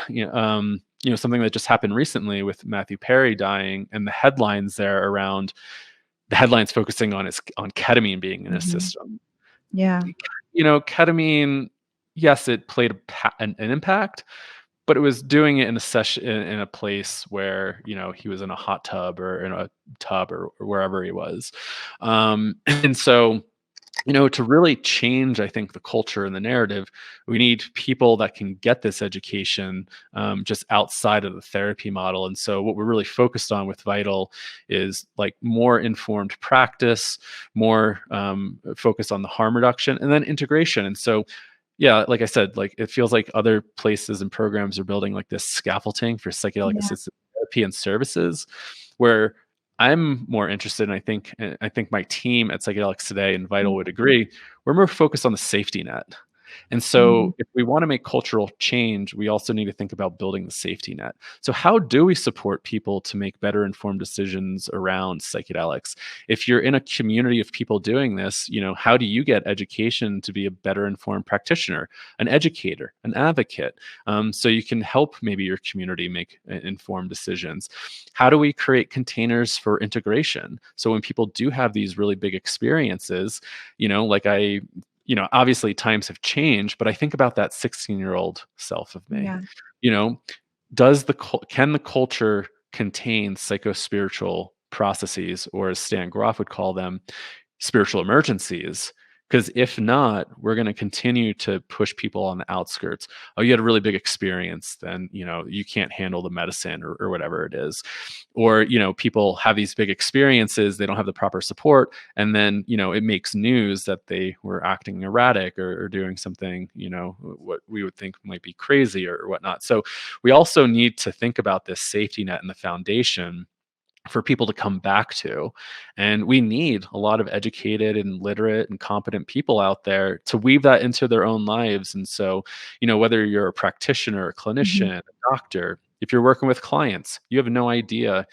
something that just happened recently with Matthew Perry dying, and the headlines there around the headlines focusing on ketamine being in his system. Yeah. Ketamine, yes, it played an impact, but it was doing it in a session in a place where he was in a hot tub or in a tub or wherever he was, and so to really change, I think, the culture and the narrative, we need people that can get this education just outside of the therapy model. And so what we're really focused on with Vital is like more informed practice, more focus on the harm reduction, and then integration. And so, yeah, like I said, like it feels like other places and programs are building like this scaffolding for psychedelic assisted therapy and services, where I'm more interested, and I think my team at Psychedelics Today and Vital would agree, we're more focused on the safety net. And so if we want to make cultural change, we also need to think about building the safety net. So how do we support people to make better informed decisions around psychedelics? If you're in a community of people doing this, how do you get education to be a better informed practitioner, an educator, an advocate, so you can help maybe your community make informed decisions? How do we create containers for integration? So when people do have these really big experiences, obviously times have changed, but I think about that 16-year-old self of me. Can the culture contain psychospiritual processes, or as Stan Groff would call them, spiritual emergencies? Because if not, we're going to continue to push people on the outskirts. Oh, you had a really big experience, then, you can't handle the medicine or whatever it is. Or, people have these big experiences, they don't have the proper support. And then, it makes news that they were acting erratic or doing something, what we would think might be crazy or whatnot. So we also need to think about this safety net and the foundation for people to come back to. And we need a lot of educated and literate and competent people out there to weave that into their own lives. And so, whether you're a practitioner, a Mhm. clinician, a doctor, if you're working with clients, you have no idea,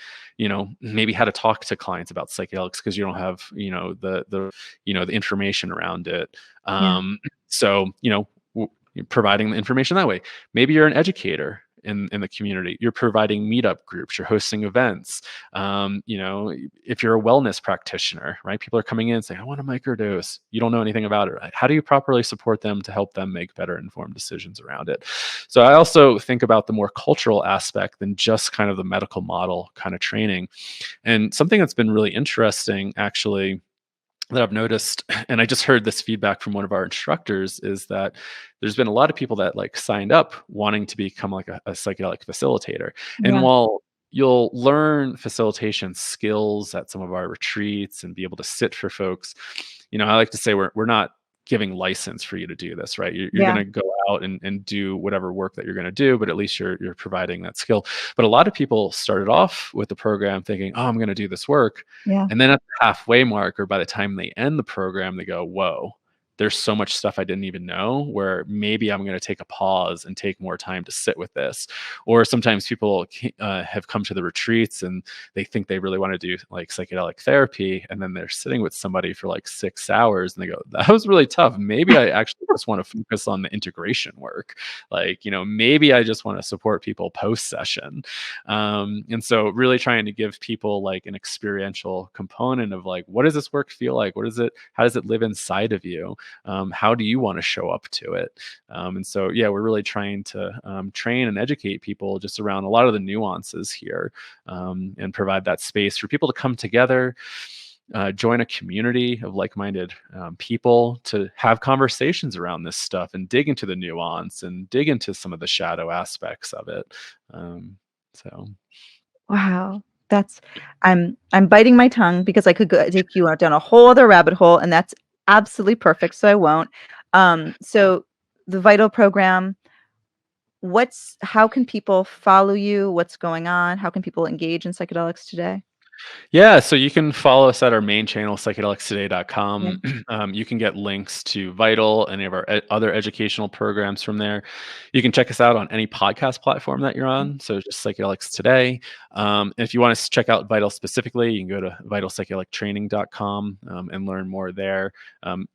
maybe how to talk to clients about psychedelics because you don't have, the information around it. Yeah. So, providing the information that way. Maybe you're an educator in the community. You're providing meetup groups, you're hosting events. If you're a wellness practitioner, right? People are coming in saying, I want to microdose. You don't know anything about it. Right? How do you properly support them to help them make better informed decisions around it? So I also think about the more cultural aspect than just kind of the medical model kind of training. And something that's been really interesting, actually, that I've noticed, and I just heard this feedback from one of our instructors, is that there's been a lot of people that like signed up wanting to become like a psychedelic facilitator. And Yeah. while you'll learn facilitation skills at some of our retreats and be able to sit for folks, I like to say we're not giving license for you to do this, right? You're going Yeah. to go out and do whatever work that you're going to do, but at least you're providing that skill. But a lot of people started off with the program thinking, oh, I'm going to do this work. Yeah. And then at the halfway mark, or by the time they end the program, they go, whoa, there's so much stuff I didn't even know, where maybe I'm going to take a pause and take more time to sit with this. Or sometimes people have come to the retreats and they think they really want to do like psychedelic therapy. And then they're sitting with somebody for like 6 hours and they go, that was really tough. Maybe I actually just want to focus on the integration work. Like, maybe I just want to support people post session. And so really trying to give people like an experiential component of like, what does this work feel like? How does it live inside of you? How do you want to show up to it? And so, yeah, we're really trying to train and educate people just around a lot of the nuances here, and provide that space for people to come together, join a community of like-minded people to have conversations around this stuff and dig into the nuance and dig into some of the shadow aspects of it. So Wow. That's I'm biting my tongue because I could take you out down a whole other rabbit hole, and that's absolutely perfect, so I won't. So the Vital program, how can people follow you? What's going on? How can people engage in psychedelics today? yeah, so you can follow us at our main channel, Yeah. psychedelicstoday.com. You can get links to Vital, any of our other educational programs from there. You can check us out on any podcast platform that you're on. So just Psychedelics Today. And if you want to check out Vital specifically, you can go to vitalpsychedelictraining.com and learn more there.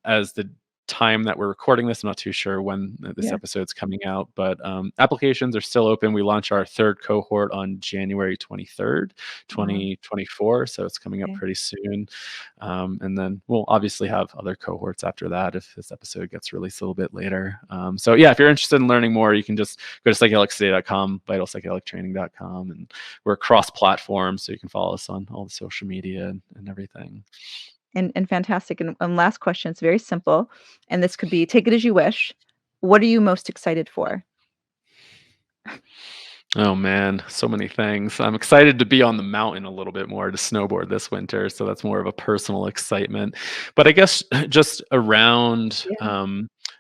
As the time that we're recording this, I'm not too sure when this Yeah. episode's coming out, but applications are still open. We launch our third cohort on January 23rd, Wow. 2024. So it's coming up Okay. pretty soon. And then we'll obviously have other cohorts after that if this episode gets released a little bit later. So yeah, if you're interested in learning more, you can just go to psychedelicstoday.com, vitalpsychedelictraining.com, and we're cross-platform, so you can follow us on all the social media and everything. And fantastic. And last question, it's very simple, and this could be take it as you wish. What are you most excited for? Oh man, so many things. I'm excited to be on the mountain a little bit more to snowboard this winter. So that's more of a personal excitement. But I guess just around Yeah.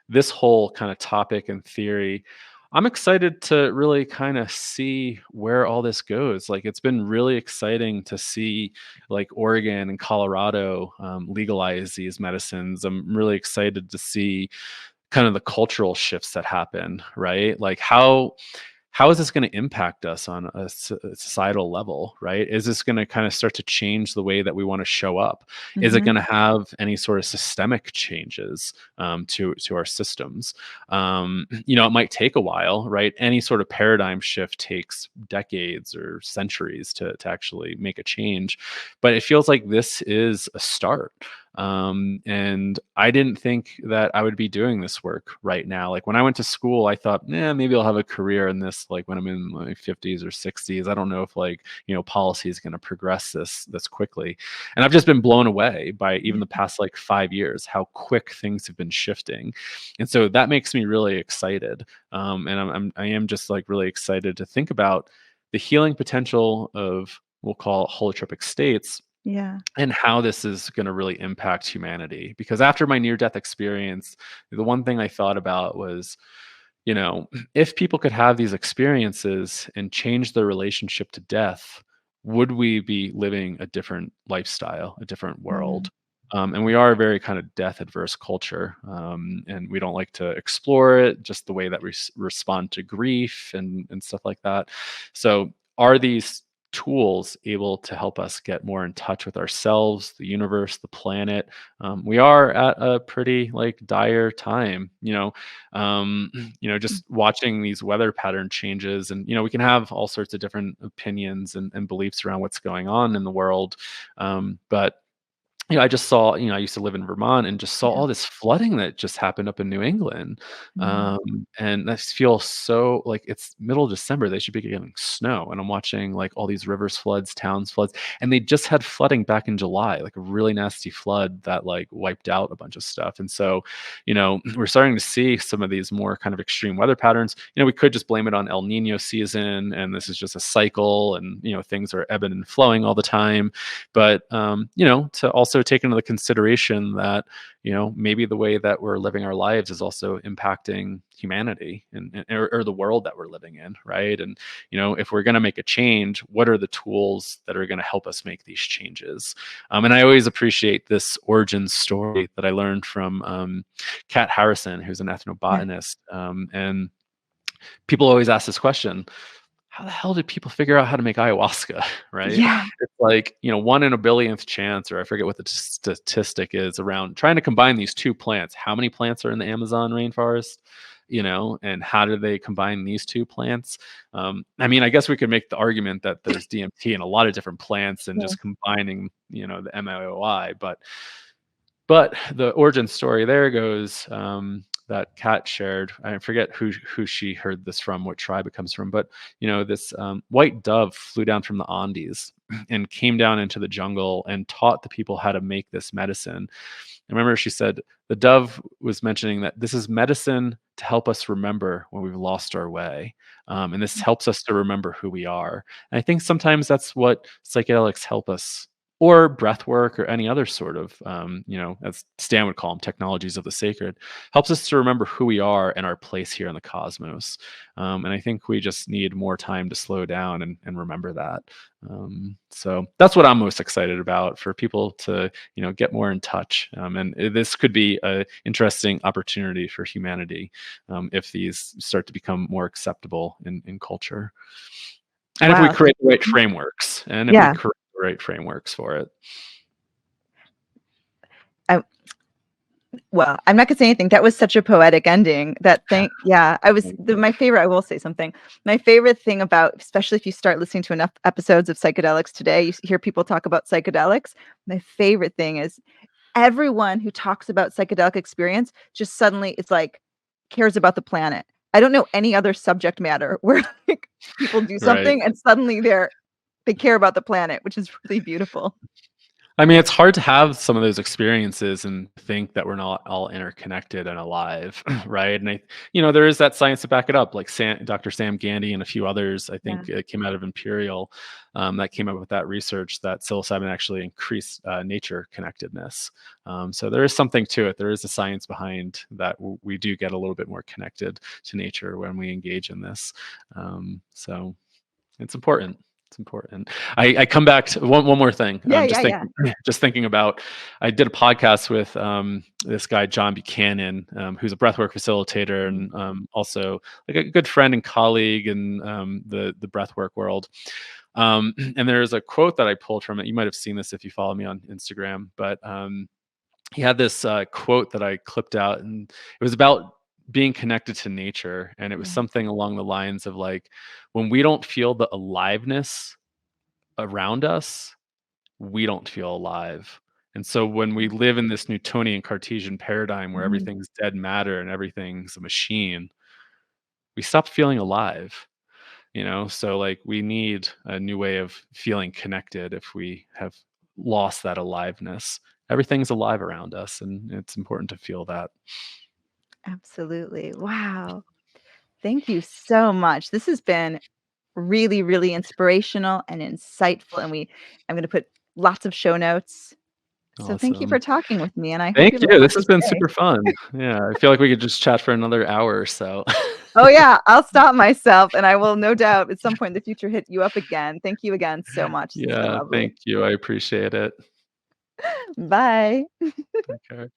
this whole kind of topic and theory, I'm excited to really kind of see where all this goes. Like it's been really exciting to see like Oregon and Colorado legalize these medicines. I'm really excited to see kind of the cultural shifts that happen, right? Like how is this going to impact us on a societal level, right? Is this going to kind of start to change the way that we want to show up? Is it Mhm. going to have any sort of systemic changes to our systems? It might take a while, right? Any sort of paradigm shift takes decades or centuries to actually make a change, but it feels like this is a start. And I didn't think that I would be doing this work right now. Like when I went to school, I thought, maybe I'll have a career in this, like when I'm in my 50s or 60s. I don't know if like, policy is going to progress this quickly. And I've just been blown away by even the past like 5 years, how quick things have been shifting. And so that makes me really excited. And I am just like really excited to think about the healing potential of, we'll call it holotropic states, Yeah. and how this is going to really impact humanity. Because after my near-death experience, the one thing I thought about was, if people could have these experiences and change their relationship to death, would we be living a different lifestyle, a different world? And we are a very kind of death adverse culture, and we don't like to explore it, just the way that we respond to grief and stuff like that. So are these tools able to help us get more in touch with ourselves, the universe, the planet? We are at a pretty like dire time, just watching these weather pattern changes, and we can have all sorts of different opinions and beliefs around what's going on in the world, but I just saw, I used to live in Vermont and just saw Yeah. all this flooding that just happened up in New England. Mm. And I feel so like it's middle of December, they should be getting snow. And I'm watching like all these rivers floods, towns floods, and they just had flooding back in July, like a really nasty flood that like wiped out a bunch of stuff. And so, we're starting to see some of these more kind of extreme weather patterns. We could just blame it on El Nino season, and this is just a cycle, and, things are ebbing and flowing all the time. But to also take into the consideration that maybe the way that we're living our lives is also impacting humanity or the world that we're living in, right? And if we're going to make a change, what are the tools that are going to help us make these changes? And I always appreciate this origin story that I learned from Kat Harrison, who's an ethnobotanist, and people always ask this question: how the hell did people figure out how to make ayahuasca, right? Yeah. It's like, 1 in a billionth chance, or I forget what the statistic is, around trying to combine these two plants. How many plants are in the Amazon rainforest? And how do they combine these two plants? I mean, I guess we could make the argument that there's DMT in a lot of different plants and Yeah. just combining, the MAOI, but the origin story there goes, that Kat shared. I forget who she heard this from, what tribe it comes from, but this white dove flew down from the Andes and came down into the jungle and taught the people how to make this medicine. I remember she said the dove was mentioning that this is medicine to help us remember when we've lost our way. And this helps us to remember who we are. And I think sometimes that's what psychedelics help us, or breath work, or any other sort of, as Stan would call them, technologies of the sacred, helps us to remember who we are and our place here in the cosmos. And I think we just need more time to slow down and remember that. So that's what I'm most excited about, for people to, get more in touch. And this could be an interesting opportunity for humanity, if these start to become more acceptable in culture. And if we Wow. create the right frameworks, and if we Yeah. create the right frameworks for it. Well, I'm not gonna say anything. That was such a poetic ending. My favorite, I will say something. My favorite thing about, especially if you start listening to enough episodes of Psychedelics Today, you hear people talk about psychedelics. My favorite thing is everyone who talks about psychedelic experience just suddenly, it's like, cares about the planet. I don't know any other subject matter where like people do Right. something and suddenly they care about the planet, which is really beautiful. I mean, it's hard to have some of those experiences and think that we're not all interconnected and alive, right? And there is that science to back it up, like Dr. Sam Gandy and a few others. I think it came out of Imperial, that came up with that research that psilocybin actually increased nature connectedness. So there is something to it. There is a science behind that. We do get a little bit more connected to nature when we engage in this. So it's important. It's important. I come back to one more thing. Just thinking about, I did a podcast with this guy, John Buchanan, who's a breathwork facilitator and also like a good friend and colleague in the breathwork world. And there's a quote that I pulled from it. You might have seen this if you follow me on Instagram, but he had this quote that I clipped out, and it was about being connected to nature. And it was something along the lines of like, when we don't feel the aliveness around us, we don't feel alive. And so when we live in this Newtonian Cartesian paradigm where Mhm. everything's dead matter and everything's a machine, we stop feeling alive. So like we need a new way of feeling connected if we have lost that aliveness. Everything's alive around us, and it's important to feel that. Absolutely. Wow. Thank you so much. This has been really, really inspirational and insightful, and I'm gonna put lots of show notes. So thank you for Awesome. talking with me, and I hope Thank you have a you. This has wonderful been day. super fun. Yeah, I feel like we could just chat for another hour or so. Oh, yeah, I'll stop myself, and I will no doubt at some point in the future hit you up again. Thank you again so much. This has been Yeah, lovely. thank you. I appreciate it. Bye. Take care.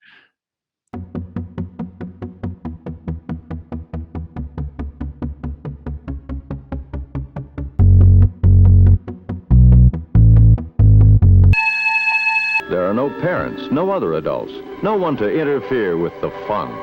There are no parents, no other adults, no one to interfere with the fun.